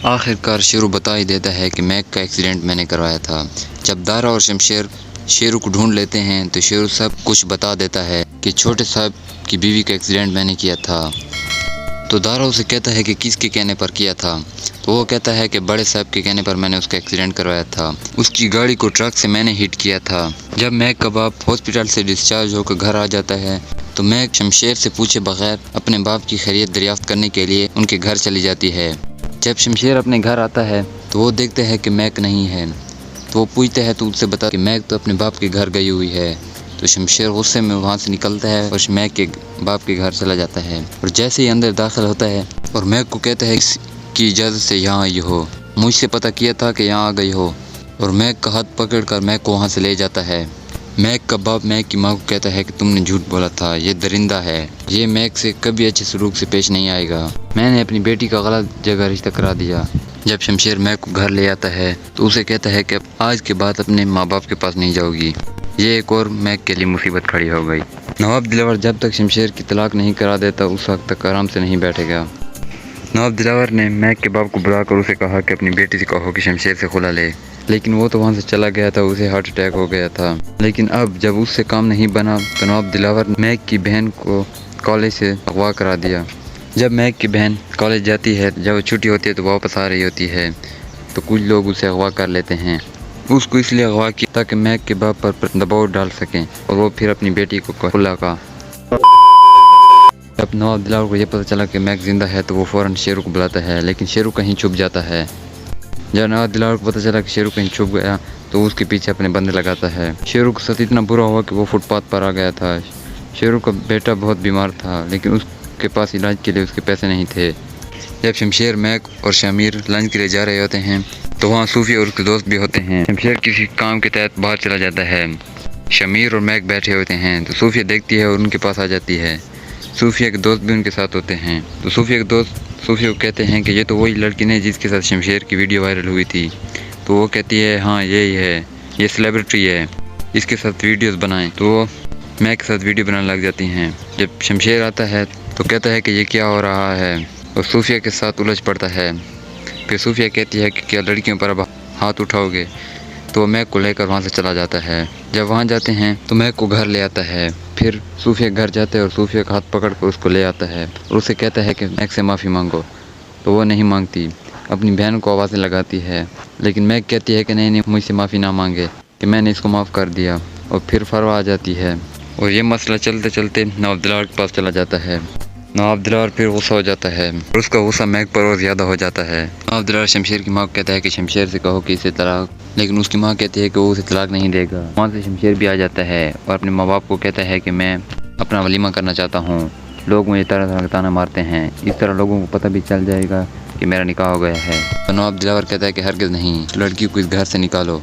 آخر کار شیرو بتا ہی دیتا ہے کہ میک کا ایکسیڈنٹ میں نے کروایا تھا۔ جب دارا اور شمشیر شیرو کو ڈھونڈ لیتے ہیں تو شیرو سب کچھ بتا دیتا ہے کہ چھوٹے صاحب کی بیوی کا ایکسیڈنٹ میں نے کیا تھا۔ تو دارا اسے کہتا ہے کہ کس کے کہنے پر کیا تھا، تو وہ کہتا ہے کہ بڑے صاحب کے کہنے پر میں نے اس کا ایکسیڈنٹ کروایا تھا، اس کی گاڑی کو ٹرک سے میں نے ہٹ کیا تھا۔ جب میک کا باپ ہاسپٹل سے ڈسچارج ہو کر گھر آ جاتا ہے تو میک شمشیر سے پوچھے بغیر اپنے باپ کی خیریت دریافت کرنے کے لیے ان کے گھر چلی جاتی ہے۔ جب شمشیر اپنے گھر آتا ہے تو وہ دیکھتا ہے کہ میک نہیں ہے، تو وہ پوچھتا ہے تو اس سے بتا کہ میک تو اپنے باپ کے گھر گئی ہوئی ہے۔ تو شمشیر غصے میں وہاں سے نکلتا ہے اور میک کے باپ کے گھر چلا جاتا ہے، اور جیسے ہی اندر داخل ہوتا ہے اور میک کو کہتا ہے اس کی اجازت سے یہاں آئی ہو، مجھ سے پتہ کیا تھا کہ یہاں آ گئی ہو، اور میک کا ہاتھ پکڑ کر میک کو وہاں سے لے جاتا ہے۔ میک کا باپ میک کی ماں کو کہتا ہے کہ تم نے جھوٹ بولا تھا، یہ درندہ ہے، یہ میک سے کبھی اچھے سلوک سے پیش نہیں آئے گا، میں نے اپنی بیٹی کا غلط جگہ رشتہ کرا دیا۔ جب شمشیر میک کو گھر لے آتا ہے تو اسے کہتا ہے کہ آج کے بعد اپنے ماں باپ کے پاس نہیں جاؤ گی، یہ ایک اور میک کے لیے مصیبت کھڑی ہو گئی۔ نواب دلاور جب تک شمشیر کی طلاق نہیں کرا دیتا اس وقت تک آرام سے نہیں بیٹھے گا۔ نواب دلاور نے میک کے باپ کو بلا کر اسے کہا کہ اپنی بیٹی سے کہو کہ شمشیر سے خلا لے، لیکن وہ تو وہاں سے چلا گیا تھا، اسے ہارٹ اٹیک ہو گیا تھا۔ لیکن اب جب اس سے کام نہیں بنا تو نواب دلاور نے میک کی بہن کو کالج سے اغوا کرا دیا۔ جب میک کی بہن کالج جاتی ہے، جب وہ چھٹی ہوتی ہے تو واپس آ رہی ہوتی ہے تو کچھ لوگ اسے اغوا کر لیتے ہیں۔ اس کو اس لیے اغوا کیا تاکہ میک کے باپ پر دباؤ ڈال سکیں اور وہ پھر اپنی بیٹی کو خلا کا۔ جب نواب دلاور کو یہ پتہ چلا کہ میک زندہ ہے تو وہ فوراً شیرو کو بلاتا ہے، لیکن شیرو کہیں چھپ جاتا ہے۔ جب نواب دلاور کو پتہ چلا کہ شیرو کہیں چھپ گیا تو اس کے پیچھے اپنے بندے لگاتا ہے۔ شیرو کے ساتھ اتنا برا ہوا کہ وہ فٹ پاتھ پر آ گیا تھا۔ شیرو کا بیٹا بہت بیمار تھا لیکن اس کے پاس علاج کے لیے اس کے پیسے نہیں تھے۔ جب شمشیر، میک اور شمیر لنچ کے لیے جا رہے ہوتے ہیں تو وہاں صوفیہ اور اس کے دوست بھی ہوتے ہیں۔ شمشیر کسی کام کے تحت باہر چلا جاتا ہے، شمیر اور میک بیٹھے ہوتے ہیں تو صوفیہ دیکھتی ہے اور ان کے پاس آ جاتی ہے۔ صوفیہ کے دوست بھی ان کے ساتھ ہوتے ہیں تو صوفیہ کے دوست صوفیہ کو کہتے ہیں کہ یہ تو وہی لڑکی نہیں جس کے ساتھ شمشیر کی ویڈیو وائرل ہوئی تھی، تو وہ کہتی ہے ہاں یہی ہے، یہ سیلیبریٹی ہے، اس کے ساتھ ویڈیوز بنائیں، تو وہ میک کے ساتھ ویڈیو بنانے لگ جاتی ہیں۔ جب شمشیر آتا ہے تو کہتا ہے کہ یہ کیا ہو رہا ہے اور صوفیہ کے ساتھ الجھ پڑتا ہے۔ پھر صوفیہ کہتی ہے کہ کیا لڑکیوں پر اب ہاتھ اٹھاؤ گے، تو وہ میک کو لے کر وہاں سے چلا جاتا ہے۔ جب وہاں جاتے ہیں تو میک کو گھر لے آتا ہے، پھر صوفیہ گھر جاتا ہے اور صوفیہ کا ہاتھ پکڑ کر اس کو لے آتا ہے اور اسے کہتا ہے کہ میک سے معافی مانگو، تو وہ نہیں مانگتی، اپنی بہن کو آوازیں لگاتی ہے، لیکن میک کہتی ہے کہ نہیں مجھ سے معافی نہ مانگے، کہ میں نے اس کو معاف کر دیا، اور پھر فروا آ جاتی ہے اور یہ مسئلہ چلتے چلتے نواب دلاور کے پاس چلا جاتا ہے۔ نواب دلاور پھر غصہ ہو جاتا ہے اور اس کا غصہ میک پر اور زیادہ ہو جاتا ہے۔ نواب دلاور شمشیر کی ماں کو کہتا ہے کہ شمشیر سے کہو کہ اسے طلاق، لیکن اس کی ماں کہتی ہے کہ وہ اسے طلاق نہیں دے گا۔ وہاں سے شمشیر بھی آ جاتا ہے اور اپنے ماں باپ کو کہتا ہے کہ میں اپنا ولیمہ کرنا چاہتا ہوں، لوگ مجھے طرح طرح کا تانا مارتے ہیں، اس طرح لوگوں کو پتہ بھی چل جائے گا کہ میرا نکاح ہو گیا ہے۔ تو نواب دلاور کہتا ہے کہ ہرگز نہیں، لڑکی کو اس گھر سے نکالو،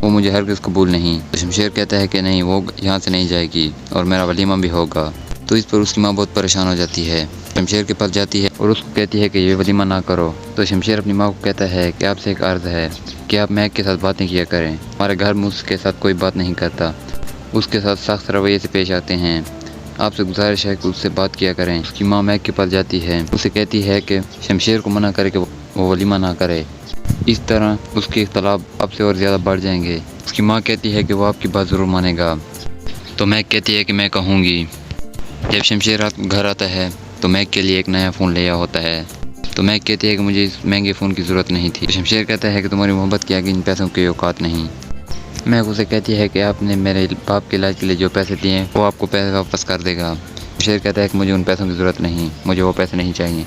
وہ مجھے ہرگز قبول نہیں۔ تو شمشیر کہتا ہے کہ نہیں، وہ یہاں سے نہیں جائے گی اور میرا ولیمہ بھی ہوگا۔ تو اس پر اس کی ماں بہت پریشان ہو جاتی ہے، شمشیر کے پاس جاتی ہے اور اس کو کہتی ہے کہ یہ ولیمہ نہ کرو۔ تو شمشیر اپنی ماں کو کہتا ہے کہ آپ سے ایک عرض ہے کہ آپ میک کے ساتھ باتیں کیا کریں، ہمارے گھر میں اس کے ساتھ کوئی بات نہیں کرتا، اس کے ساتھ سخت رویے سے پیش آتے ہیں، آپ سے گزارش ہے کہ اس سے بات کیا کریں۔ اس کی ماں میک کے پاس جاتی ہے، اسے کہتی ہے کہ شمشیر کو منع کرے کہ وہ ولیمہ نہ کرے، اس طرح اس کے اختلاف اب سے اور زیادہ بڑھ جائیں گے۔ اس کی ماں کہتی ہے کہ وہ آپ کی بات ضرور مانے گا۔ تو میک کہتی ہے کہ میں کہوں گی۔ جب شمشیر رات کو گھر آتا ہے تو میک کے لیے ایک نیا فون لیا ہوتا ہے، تو میک کہتی ہے کہ مجھے اس مہنگے فون کی ضرورت نہیں تھی۔ شمشیر کہتا ہے کہ تمہاری محبت کی آگے ان پیسوں کی اوقات نہیں۔ میک اسے کہتی ہے کہ آپ نے میرے باپ کے علاج کے لیے جو پیسے دیے ہیں وہ آپ کو پیسے واپس کر دے گا۔ شمشیر کہتا ہے کہ مجھے ان پیسوں کی ضرورت نہیں، مجھے وہ پیسے نہیں چاہیے۔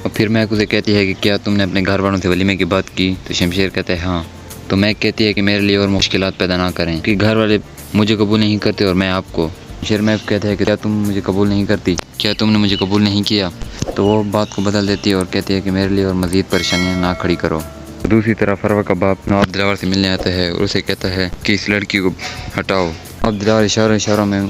اور پھر میک اسے کہتی ہے کہ کیا تم نے اپنے گھر والوں سے ولیمے کی بات کی؟ تو شمشیر کہتا ہے ہاں۔ تو میک کہتی ہے کہ میرے لیے اور مشکلات پیدا نہ کریں کہ گھر والے مجھے قبول نہیں کرتے اور میں آپ کو۔ شمشیر میک کہتا ہے کہ کیا تم مجھے قبول نہیں کرتی، کیا تم نے مجھے قبول نہیں کیا؟ تو وہ بات کو بدل دیتی ہے اور کہتی ہے کہ میرے لیے اور مزید پریشانیاں نہ کھڑی کرو۔ دوسری طرف فروا کا باپ نواب دلاور سے ملنے آتا ہے اور اسے کہتا ہے کہ اس لڑکی کو ہٹاؤ۔ نواب دلاور اشاروں میں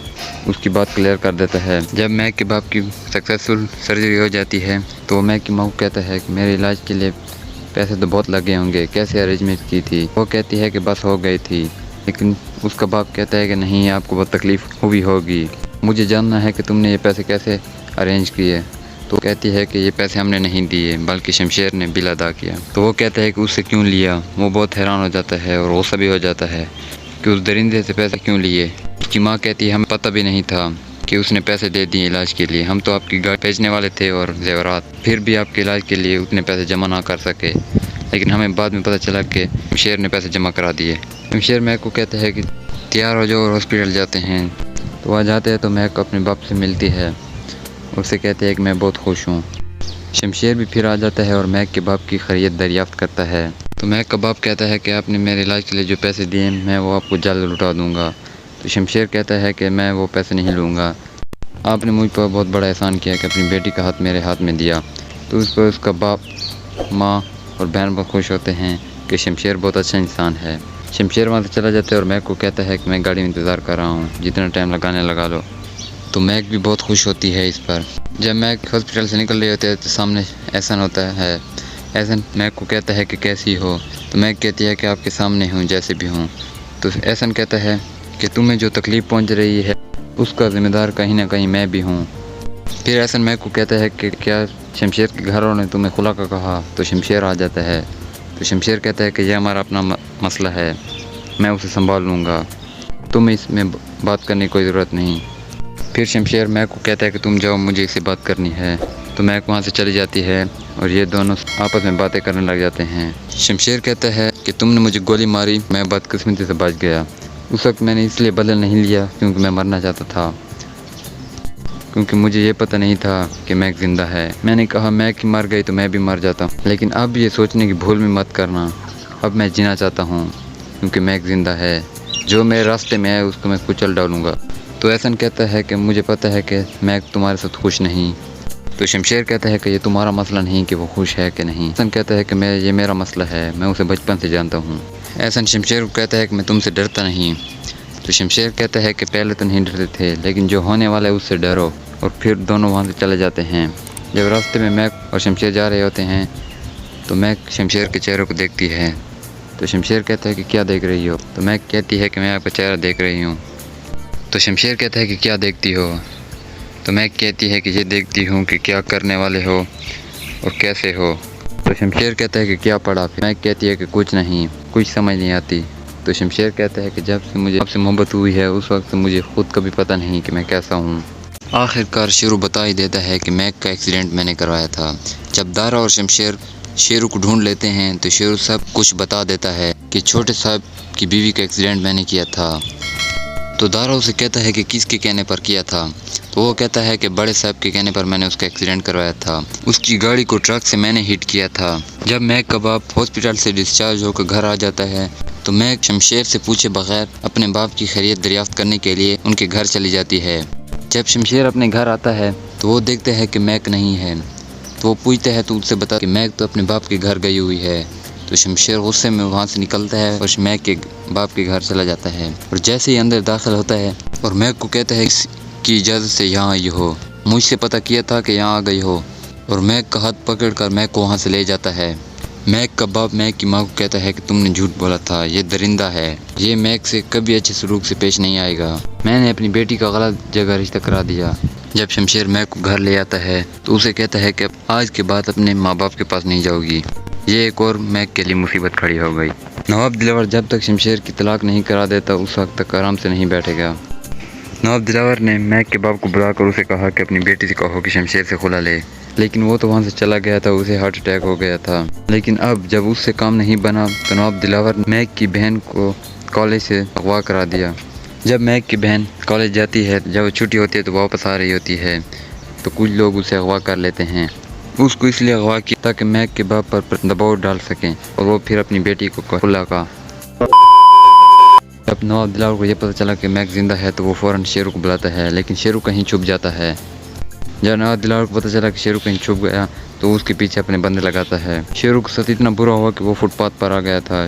اس کی بات کلیئر کر دیتا ہے۔ جب میک کے باپ کی سکسیسفل سرجری ہو جاتی ہے تو وہ میک کی ماں کو کہتا ہے کہ میرے علاج کے لیے پیسے تو بہت لگے ہوں گے، کیسے ارینجمنٹ کی تھی؟ وہ کہتی ہے کہ بس ہو گئی تھی، لیکن اس کا باپ کہتا ہے کہ نہیں، آپ کو بہت تکلیف ہوئی ہوگی، مجھے جاننا ہے کہ تم نے یہ پیسے کیسے ارینج کیے۔ تو کہتی ہے کہ یہ پیسے ہم نے نہیں دیے بلکہ شمشیر نے بل ادا کیا۔ تو وہ کہتا ہے کہ اس سے کیوں لیا؟ وہ بہت حیران ہو جاتا ہے اور غصہ بھی ہو جاتا ہے کہ اس درندے سے پیسے کیوں لیے۔ اس کی ماں کہتی ہے ہمیں پتہ بھی نہیں تھا کہ اس نے پیسے دے دیے علاج کے لیے، ہم تو آپ کی گاڑی بھیجنے والے تھے اور زیورات، پھر بھی آپ کے علاج کے لیے اتنے پیسے جمع نہ کر سکے، لیکن ہمیں بعد میں پتہ چلا کہ شمشیر نے پیسے جمع کرا دیے۔ شمشیر میک کو کہتا ہے کہ تیار ہو جاؤ اور ہاسپٹل جاتے ہیں۔ تو وہاں جاتے ہیں تو میک اپنے باپ سے ملتی ہے، اس سے کہتے ہیں کہ میں بہت خوش ہوں۔ شمشیر بھی پھر آ جاتا ہے اور میک کے باپ کی خیریت دریافت کرتا ہے۔ تو میک کا باپ کہتا ہے کہ آپ نے میرے علاج کے لیے جو پیسے دیے میں وہ آپ کو جلد لوٹا دوں گا۔ تو شمشیر کہتا ہے کہ میں وہ پیسے نہیں لوں گا، آپ نے مجھ پر بہت بڑا احسان کیا کہ اپنی بیٹی کا ہاتھ میرے ہاتھ میں دیا۔ تو اس پر اس کا باپ، ماں اور بہن بہت خوش ہوتے ہیں کہ شمشیر بہت اچھا انسان ہے۔ شمشیر وہاں سے چلا جاتا ہے اور میک کو کہتا ہے کہ میں گاڑی میں انتظار کر رہا ہوں، جتنا ٹائم لگانے لگا لو۔ تو میک بھی بہت خوش ہوتی ہے اس پر۔ جب میک ہاسپٹل سے نکل رہے ہوتے ہیں تو سامنے احسن ہوتا ہے۔ احسن میک کو کہتا ہے کہ کیسی ہو؟ تو میک کہتی ہے کہ آپ کے سامنے ہوں جیسے بھی ہوں۔ تو احسن کہتا ہے کہ تمہیں جو تکلیف پہنچ رہی ہے اس کا ذمہ دار کہیں نہ کہیں میں بھی ہوں۔ پھر احسن میک کو کہتا ہے کہ کیا شمشیر کے گھر والوں نے تمہیں خلا کا کہا؟ تو شمشیر آ جاتا ہے۔ تو شمشیر کہتا ہے کہ یہ ہمارا اپنا مسئلہ ہے، میں اسے سنبھال لوں گا، تم اس میں بات کرنے کی کوئی ضرورت نہیں۔ پھر شمشیر میک کو کہتا ہے کہ تم جاؤ، مجھے اس سے بات کرنی ہے۔ تو میک وہاں سے چلی جاتی ہے اور یہ دونوں آپس میں باتیں کرنے لگ جاتے ہیں۔ شمشیر کہتا ہے کہ تم نے مجھے گولی ماری، میں بدقسمتی سے بچ گیا، اس وقت میں نے اس لیے بدلہ نہیں لیا کیونکہ میں مرنا چاہتا تھا، کیونکہ مجھے یہ پتہ نہیں تھا کہ میک زندہ ہے۔ میں نے کہا میک مر گئی تو میں بھی مر جاتا ہوں، لیکن اب یہ سوچنے کی بھول میں مت کرنا، اب میں جینا چاہتا ہوں کیونکہ میک زندہ ہے، جو میرے راستے میں ہے اس کو میں کچل ڈالوں گا۔ تو احسن کہتا ہے کہ مجھے پتہ ہے کہ میک تمہارے ساتھ خوش نہیں۔ تو شمشیر کہتا ہے کہ یہ تمہارا مسئلہ نہیں کہ وہ خوش ہے کہ نہیں۔ احسن کہتا ہے کہ یہ میرا مسئلہ ہے، میں اسے بچپن سے جانتا ہوں۔ احسن شمشیر کو کہتا ہے کہ میں تم سے ڈرتا نہیں۔ تو شمشیر کہتا ہے کہ پہلے تو نہیں ڈرتے تھے، لیکن جو ہونے والا ہے اس سے ڈرو، اور پھر دونوں وہاں سے چلے جاتے ہیں۔ جب راستے میں میک اور شمشیر جا رہے ہوتے ہیں تو میک شمشیر کے چہرے کو دیکھتی ہے۔ تو شمشیر کہتا ہے کہ کیا دیکھ رہی ہو؟ تو میک کہتی ہے کہ میں آپ کا چہرہ دیکھ رہی ہوں۔ تو شمشیر کہتا ہے کہ کیا دیکھتی ہو؟ تو میک کہتی ہے کہ یہ دیکھتی ہوں کہ کیا کرنے والے ہو اور کیسے ہو۔ تو شمشیر کہتا ہے کہ کیا پڑھا؟ میک کہتی ہے کہ کچھ نہیں، کچھ سمجھ نہیں آتی۔ تو شمشیر کہتا ہے کہ جب سے مجھے آپ سے محبت ہوئی ہے اس وقت سے مجھے خود کبھی پتہ نہیں کہ میں کیسا ہوں۔ آخر کار شیرو بتا ہی دیتا ہے کہ میک کا ایکسیڈنٹ میں نے کروایا تھا۔ جب دارا اور شمشیر شیرو کو ڈھونڈ لیتے ہیں تو شیرو سب کچھ بتا دیتا ہے کہ چھوٹے صاحب کی بیوی کا ایکسیڈنٹ میں نے کیا تھا۔ تو دارا اسے کہتا ہے کہ کس کے کہنے پر کیا تھا؟ تو وہ کہتا ہے کہ بڑے صاحب کے کہنے پر میں نے اس کا ایکسیڈنٹ کروایا تھا، اس کی گاڑی کو ٹرک سے میں نے ہٹ کیا تھا۔ جب میک کا باپ ہاسپٹل سے ڈسچارج ہو کر گھر آ جاتا ہے تو میک شمشیر سے پوچھے بغیر اپنے باپ کی خیریت دریافت کرنے کے لیے ان کے گھر چلی جاتی ہے۔ جب شمشیر اپنے گھر آتا ہے تو وہ دیکھتا ہے کہ میک نہیں ہے، تو وہ پوچھتا ہے تو اس سے بتا کہ میک تو اپنے باپ کے گھر گئی ہوئی ہے۔ تو شمشیر غصے میں وہاں سے نکلتا ہے اور میک کے باپ کے گھر چلا جاتا ہے، اور جیسے ہی اندر داخل ہوتا ہے اور میک کو کہتا ہے اس کی اجازت سے یہاں آئی ہو، مجھ سے پتہ کیا تھا کہ یہاں آ گئی ہو، اور میک کا ہاتھ پکڑ کر میک کو وہاں سے لے جاتا ہے۔ میک کا باپ میک کی ماں کو کہتا ہے کہ تم نے جھوٹ بولا تھا، یہ درندہ ہے، یہ میک سے کبھی اچھے سلوک سے پیش نہیں آئے گا، میں نے اپنی بیٹی کا غلط جگہ رشتہ کرا دیا۔ جب شمشیر میک کو گھر لے آتا ہے تو اسے کہتا ہے کہ آج کے بعد اپنے ماں باپ کے پاس نہیں جاؤ گی، یہ ایک اور میک کے لیے مصیبت کھڑی ہو گئی۔ نواب دلاور جب تک شمشیر کی طلاق نہیں کرا دیتا اس وقت تک آرام سے نہیں بیٹھے گا۔ نواب دلاور نے میک کے باپ کو بلا کر اسے کہا کہ اپنی بیٹی سے کہو کہ شمشیر سے خلا لے، لیکن وہ تو وہاں سے چلا گیا تھا، اسے ہارٹ اٹیک ہو گیا تھا۔ لیکن اب جب اس سے کام نہیں بنا تو نواب دلاور نے میک کی بہن کو کالج سے اغوا کرا دیا۔ جب میک کی بہن کالج جاتی ہے، جب وہ چھٹی ہوتی ہے تو واپس آ رہی ہوتی ہے تو کچھ لوگ اسے اغوا کر لیتے ہیں۔ اس کو اس لیے اغوا کیا تاکہ میک کے باپ پر دباؤ ڈال سکیں اور وہ پھر اپنی بیٹی کو خلا کا۔ جب نواب دلاور کو یہ پتہ چلا کہ میک زندہ ہے تو وہ فوراً شیرو کو بلاتا ہے، لیکن شیرو کہیں چھپ جاتا ہے۔ جب نواب دلاور کو پتہ چلا کہ شیرو کہیں چھپ گیا تو اس کے پیچھے اپنے بندے لگاتا ہے۔ شیرو کو ساتھ اتنا برا ہوا کہ وہ فٹ پاتھ پر آ گیا تھا۔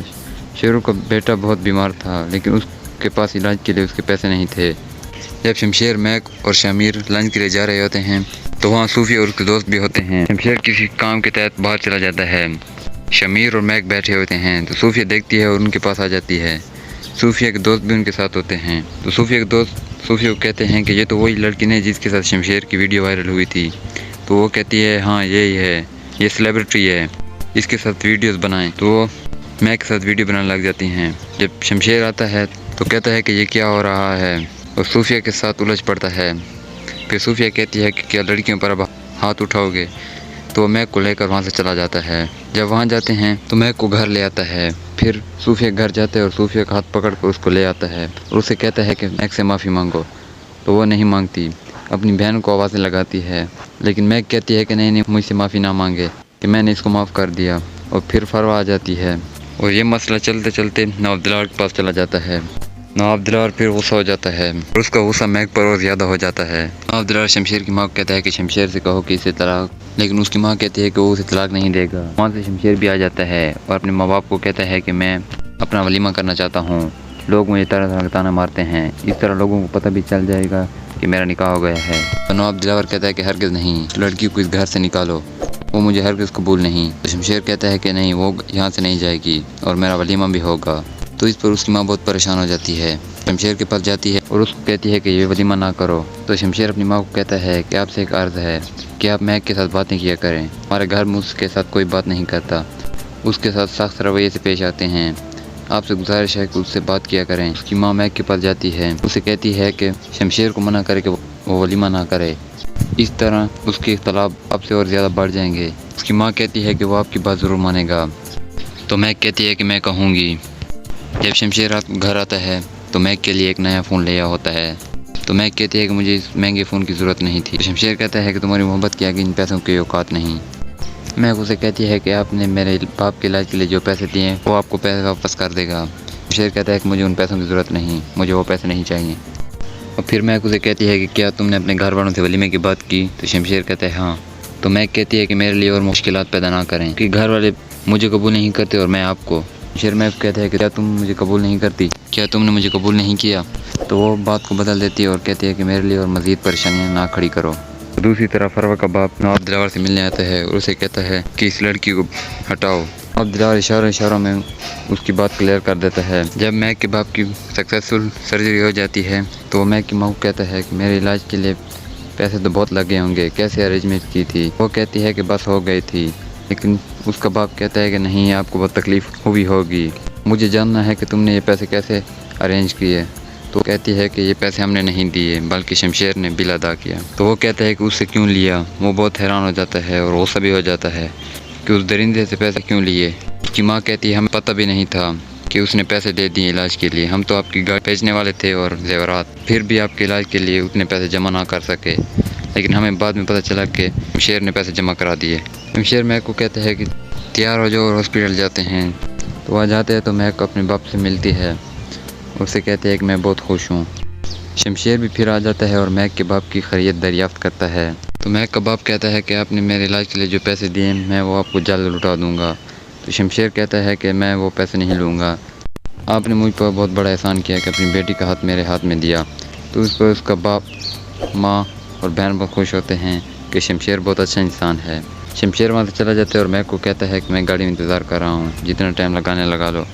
شیرو کا بیٹا بہت بیمار تھا لیکن اس کے پاس علاج کے لیے اس کے پیسے نہیں تھے۔ جب شمشیر، میک اور شمیر لنچ کے لیے جا رہے ہوتے ہیں تو وہاں صوفی اور اس کے دوست بھی ہوتے ہیں۔ شمشیر کسی کام کے تحت باہر چلا جاتا ہے، شمیر اور میک بیٹھے ہوتے ہیں تو صوفیہ دیکھتی ہے اور ان کے پاس آ جاتی ہے۔ صوفیہ کے دوست بھی ان کے ساتھ ہوتے ہیں تو صوفیہ کے دوست صوفیہ کو کہتے ہیں کہ یہ تو وہی لڑکی نہیں جس کے ساتھ شمشیر کی ویڈیو وائرل ہوئی تھی۔ تو وہ کہتی ہے ہاں یہی ہے، یہ سیلیبریٹی ہے، اس کے ساتھ ویڈیوز بنائیں۔ تو وہ میک کے ساتھ ویڈیو بنانے لگ جاتی ہیں۔ جب شمشیر آتا ہے تو کہتا ہے کہ یہ کیا ہو رہا ہے، اور صوفیہ کے ساتھ الجھ پڑتا ہے۔ پھر صوفیہ کہتی ہے کہ کیا لڑکیوں پر اب ہاتھ اٹھاؤ گے، تو وہ میک کو لے کر وہاں سے چلا جاتا ہے۔ جب وہاں جاتے ہیں تو میک کو گھر لے آتا ہے۔ پھر صوفیہ گھر جاتا ہے اور صوفیہ کا ہاتھ پکڑ کر اس کو لے آتا ہے اور اسے کہتا ہے کہ میک سے معافی مانگو، تو وہ نہیں مانگتی، اپنی بہن کو آوازیں لگاتی ہے، لیکن میک کہتی ہے کہ نہیں مجھ سے معافی نہ مانگے، کہ میں نے اس کو معاف کر دیا۔ اور پھر فروا آ جاتی ہے اور یہ مسئلہ چلتے چلتے نواب دلار کے پاس چلا جاتا ہے۔ نواب دلار پھر غصہ ہو جاتا ہے اور اس کا غصہ میک پر اور زیادہ ہو جاتا ہے۔ نواب دلار شمشیر کی ماں کو کہتا ہے کہ شمشیر سے کہو کہ اسے طلاق، لیکن اس کی ماں کہتی ہے کہ وہ اسے طلاق نہیں دے گا۔ وہاں سے شمشیر بھی آ جاتا ہے اور اپنے ماں باپ کو کہتا ہے کہ میں اپنا ولیمہ کرنا چاہتا ہوں، لوگ مجھے طرح طرح کا طعنہ مارتے ہیں، اس طرح لوگوں کو پتہ بھی چل جائے گا کہ میرا نکاح ہو گیا ہے۔ تو نواب دلاور کہتا ہے کہ ہرگز نہیں، لڑکی کو اس گھر سے نکالو، وہ مجھے ہرگز قبول نہیں۔ تو شمشیر کہتا ہے کہ نہیں، وہ یہاں سے نہیں جائے گی اور میرا ولیمہ بھی ہوگا۔ تو اس پر اس کی ماں بہت پریشان ہو جاتی ہے، شمشیر کے پاس جاتی ہے اور اس کو کہتی ہے کہ یہ ولیمہ نہ کرو۔ تو شمشیر اپنی ماں کو کہتا ہے کہ آپ سے ایک عرض ہے کہ آپ میک کے ساتھ باتیں کیا کریں، ہمارے گھر میں اس کے ساتھ کوئی بات نہیں کرتا، اس کے ساتھ سخت رویے سے پیش آتے ہیں، آپ سے گزارش ہے کہ اس سے بات کیا کریں۔ اس کی ماں میک کے پاس جاتی ہے، اسے کہتی ہے کہ شمشیر کو منع کرے کہ وہ ولیمہ نہ کرے، اس طرح اس کے اختلاف اب سے اور زیادہ بڑھ جائیں گے۔ اس کی ماں کہتی ہے کہ وہ آپ کی بات ضرور مانے گا۔ تو میک کہتی ہے کہ میں کہوں گی۔ جب شمشیر رات کو گھر آتا ہے تو میک کے لیے ایک نیا فون لیا ہوتا ہے، تو میک کہتی ہے کہ مجھے اس مہنگے فون کی ضرورت نہیں تھی۔ شمشیر کہتا ہے کہ تمہاری محبت کی آگے ان پیسوں کی اوقات نہیں۔ میک اسے کہتی ہے کہ آپ نے میرے باپ کے علاج کے لیے جو پیسے دیے ہیں وہ آپ کو پیسے واپس کر دے گا۔ شمشیر کہتا ہے کہ مجھے ان پیسوں کی ضرورت نہیں، مجھے وہ پیسے نہیں چاہیے۔ اور پھر میک اسے کہتی ہے کہ کیا تم نے اپنے گھر والوں سے ولیمے کی بات کی؟ تو شمشیر کہتا ہے ہاں۔ تو میک کہتی ہے کہ میرے لیے اور مشکلات پیدا نہ کریں کہ گھر والے مجھے قبول نہیں کرتے اور میں آپ کو۔ شمشیر میک کہتا ہے کہ کیا تم مجھے قبول نہیں کرتی، کیا تم نے مجھے قبول نہیں کیا؟ تو وہ بات کو بدل دیتی ہے اور کہتی ہے کہ میرے لیے اور مزید پریشانیاں نہ کھڑی کرو۔ دوسری طرف فروا کا باپ نواب دلاور سے ملنے آتا ہے اور اسے کہتا ہے کہ اس لڑکی کو ہٹاؤ۔ نواب دلاور اشاروں میں اس کی بات کلیئر کر دیتا ہے۔ جب میک کے باپ کی سکسیسفل سرجری ہو جاتی ہے تو وہ میک کی ماں کو کہتا ہے کہ میرے علاج کے لیے پیسے تو بہت لگے ہوں گے، کیسے ارینجمنٹ کی تھی؟ وہ کہتی ہے کہ بس ہو گئی تھی، لیکن اس کا باپ کہتا ہے کہ نہیں، آپ کو بہت تکلیف ہوئی ہوگی، مجھے جاننا ہے کہ تم نے یہ پیسے کیسے ارینج کیے۔ تو کہتی ہے کہ یہ پیسے ہم نے نہیں دیے بلکہ شمشیر نے بل ادا کیا۔ تو وہ کہتا ہے کہ اس سے کیوں لیا؟ وہ بہت حیران ہو جاتا ہے اور غصہ بھی ہو جاتا ہے کہ اس درندے سے پیسے کیوں لیے۔ اس کی ماں کہتی ہے ہمیں پتہ بھی نہیں تھا کہ اس نے پیسے دے دیے علاج کے لیے، ہم تو آپ کی گاڑی بھیجنے والے تھے اور زیورات، پھر بھی آپ کے علاج کے لیے اتنے پیسے جمع نہ کر سکے، لیکن ہمیں بعد میں پتہ چلا کہ شمشیر نے پیسے جمع کرا دیے۔ شمشیر میک کو کہتا ہے کہ تیار ہو جاؤ اور ہاسپٹل جاتے ہیں۔ تو وہاں جاتے ہیں تو میک اپنے باپ سے ملتی ہے، اسے کہتے ہیں کہ میں بہت خوش ہوں۔ شمشیر بھی پھر آ جاتا ہے اور میک کے باپ کی خیریت دریافت کرتا ہے۔ تو میک کا باپ کہتا ہے کہ آپ نے میرے علاج کے لیے جو پیسے دیے میں وہ آپ کو جلد لوٹا دوں گا۔ تو شمشیر کہتا ہے کہ میں وہ پیسے نہیں لوں گا، آپ نے مجھ پر بہت بڑا احسان کیا کہ اپنی بیٹی کا ہاتھ میرے ہاتھ میں دیا۔ تو اس پر اس کا باپ، ماں اور بہن بہت خوش ہوتے ہیں کہ شمشیر بہت اچھا انسان ہے۔ شمشیر وہاں سے چلا جاتا ہے اور میک کو کہتا ہے کہ میں گاڑی میں انتظار کر رہا ہوں، جتنا ٹائم لگانے لگا لو۔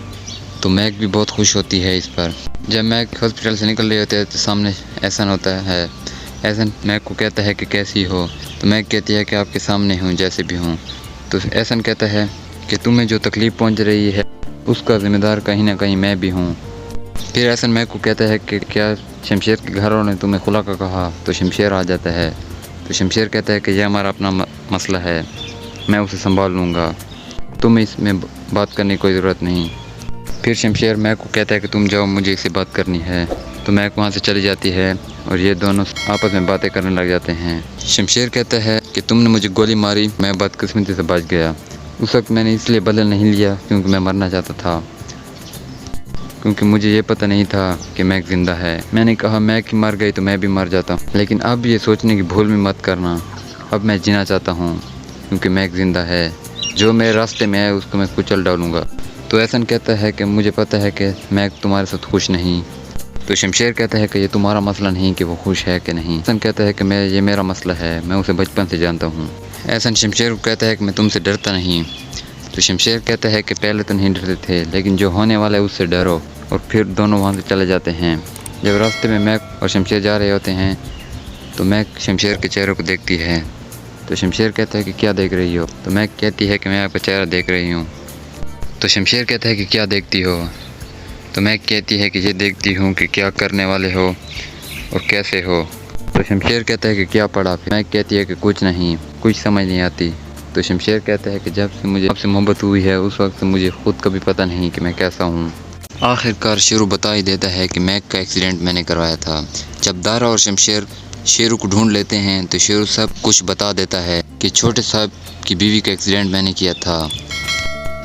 تو میک بھی بہت خوش ہوتی ہے اس پر۔ جب میک ہاسپٹل سے نکل رہے ہوتے ہیں تو سامنے احسن ہوتا ہے۔ احسن میک کو کہتا ہے کہ کیسی ہو؟ تو میک کہتی ہے کہ آپ کے سامنے ہوں جیسے بھی ہوں۔ تو احسن کہتا ہے کہ تمہیں جو تکلیف پہنچ رہی ہے اس کا ذمہ دار کہیں نہ کہیں میں بھی ہوں۔ پھر احسن میک کو کہتا ہے کہ کیا شمشیر کے گھر والوں نے تمہیں خلا کا کہا؟ تو شمشیر آ جاتا ہے۔ تو شمشیر کہتا ہے کہ یہ ہمارا اپنا مسئلہ ہے، میں اسے سنبھال لوں گا، تمہیں اس میں بات کرنے کی کوئی ضرورت نہیں۔ پھر شمشیر میک کو کہتا ہے کہ تم جاؤ، مجھے اس سے بات کرنی ہے۔ تو میک وہاں سے چلی جاتی ہے اور یہ دونوں آپس میں باتیں کرنے لگ جاتے ہیں۔ شمشیر کہتا ہے کہ تم نے مجھے گولی ماری، میں بدقسمتی سے بچ گیا، اس وقت میں نے اس لیے بدلہ نہیں لیا کیونکہ میں مرنا چاہتا تھا، کیونکہ مجھے یہ پتہ نہیں تھا کہ میک زندہ ہے۔ میں نے کہا میک مر گئی تو میں بھی مر جاتا ہوں، لیکن اب یہ سوچنے کی بھول بھی مت کرنا، اب میں جینا چاہتا ہوں کیونکہ میک زندہ ہے، جو میرے راستے میں ہے اس کو میں کچل ڈالوں گا۔ تو احسن کہتا ہے کہ مجھے پتہ ہے کہ میک تمہارے ساتھ خوش نہیں۔ تو شمشیر کہتا ہے کہ یہ تمہارا مسئلہ نہیں کہ وہ خوش ہے کہ نہیں۔ احسن کہتا ہے کہ یہ میرا مسئلہ ہے، میں اسے بچپن سے جانتا ہوں۔ احسن شمشیر کو کہتا ہے کہ میں تم سے ڈرتا نہیں۔ تو شمشیر کہتا ہے کہ پہلے تو نہیں ڈرتے تھے، لیکن جو ہونے والا ہے اس سے ڈرو۔ اور پھر دونوں وہاں سے چلے جاتے ہیں۔ جب راستے میں میک اور شمشیر جا رہے ہوتے ہیں تو میک شمشیر کے چہرے کو دیکھتی ہے تو شمشیر کہتا ہے کہ کیا دیکھ رہی ہو؟ تو میک کہتی ہے کہ میں آپ کا چہرہ دیکھ رہی ہوں۔ تو شمشیر کہتا ہے کہ کیا دیکھتی ہو؟ تو میک کہتی ہے کہ یہ دیکھتی ہوں کہ کیا کرنے والے ہو اور کیسے ہو۔ تو شمشیر کہتا ہے کہ کیا پڑھا؟ میک کہتی ہے کہ کچھ نہیں، کچھ سمجھ نہیں آتی۔ تو شمشیر کہتا ہے کہ جب سے مجھے آپ سے محبت ہوئی ہے اس وقت سے مجھے خود کبھی پتہ نہیں کہ میں کیسا ہوں۔ آخر کار شیرو بتا ہی دیتا ہے کہ میک کا ایکسیڈنٹ میں نے کروایا تھا۔ جب دارا اور شمشیر شیرو کو ڈھونڈ لیتے ہیں تو شیرو سب کچھ بتا دیتا ہے کہ چھوٹے صاحب کی بیوی کا ایکسیڈنٹ میں نے کیا تھا۔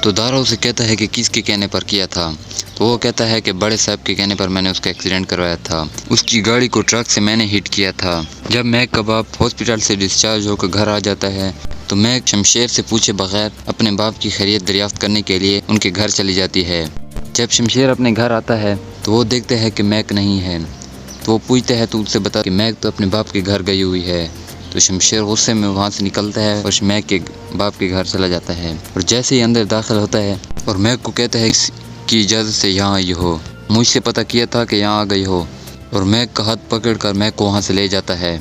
تو دارا اسے کہتا ہے کہ کس کے کہنے پر کیا تھا؟ تو وہ کہتا ہے کہ بڑے صاحب کے کہنے پر میں نے اس کا ایکسیڈنٹ کروایا تھا، اس کی گاڑی کو ٹرک سے میں نے ہٹ کیا تھا۔ جب میک کا باپ ہاسپٹل سے ڈسچارج ہو کر گھر آ جاتا ہے تو میک شمشیر سے پوچھے بغیر اپنے باپ کی خیریت دریافت کرنے کے لیے ان کے گھر چلی جاتی ہے۔ جب شمشیر اپنے گھر آتا ہے تو وہ دیکھتا ہے کہ میک نہیں ہے، تو وہ پوچھتا ہے تو اس سے بتا کہ میک تو اپنے باپ کے گھر گئی ہوئی ہے۔ تو شمشیر غصے میں وہاں سے نکلتا ہے اور میک کے باپ کے گھر چلا جاتا ہے، اور جیسے ہی اندر داخل ہوتا ہے اور میک کو کہتا ہے کہ اجازت سے یہاں آئی ہو، مجھ سے پتہ کیا تھا کہ یہاں آ گئی ہو، اور میک کا ہاتھ پکڑ کر میک کو وہاں سے لے جاتا ہے۔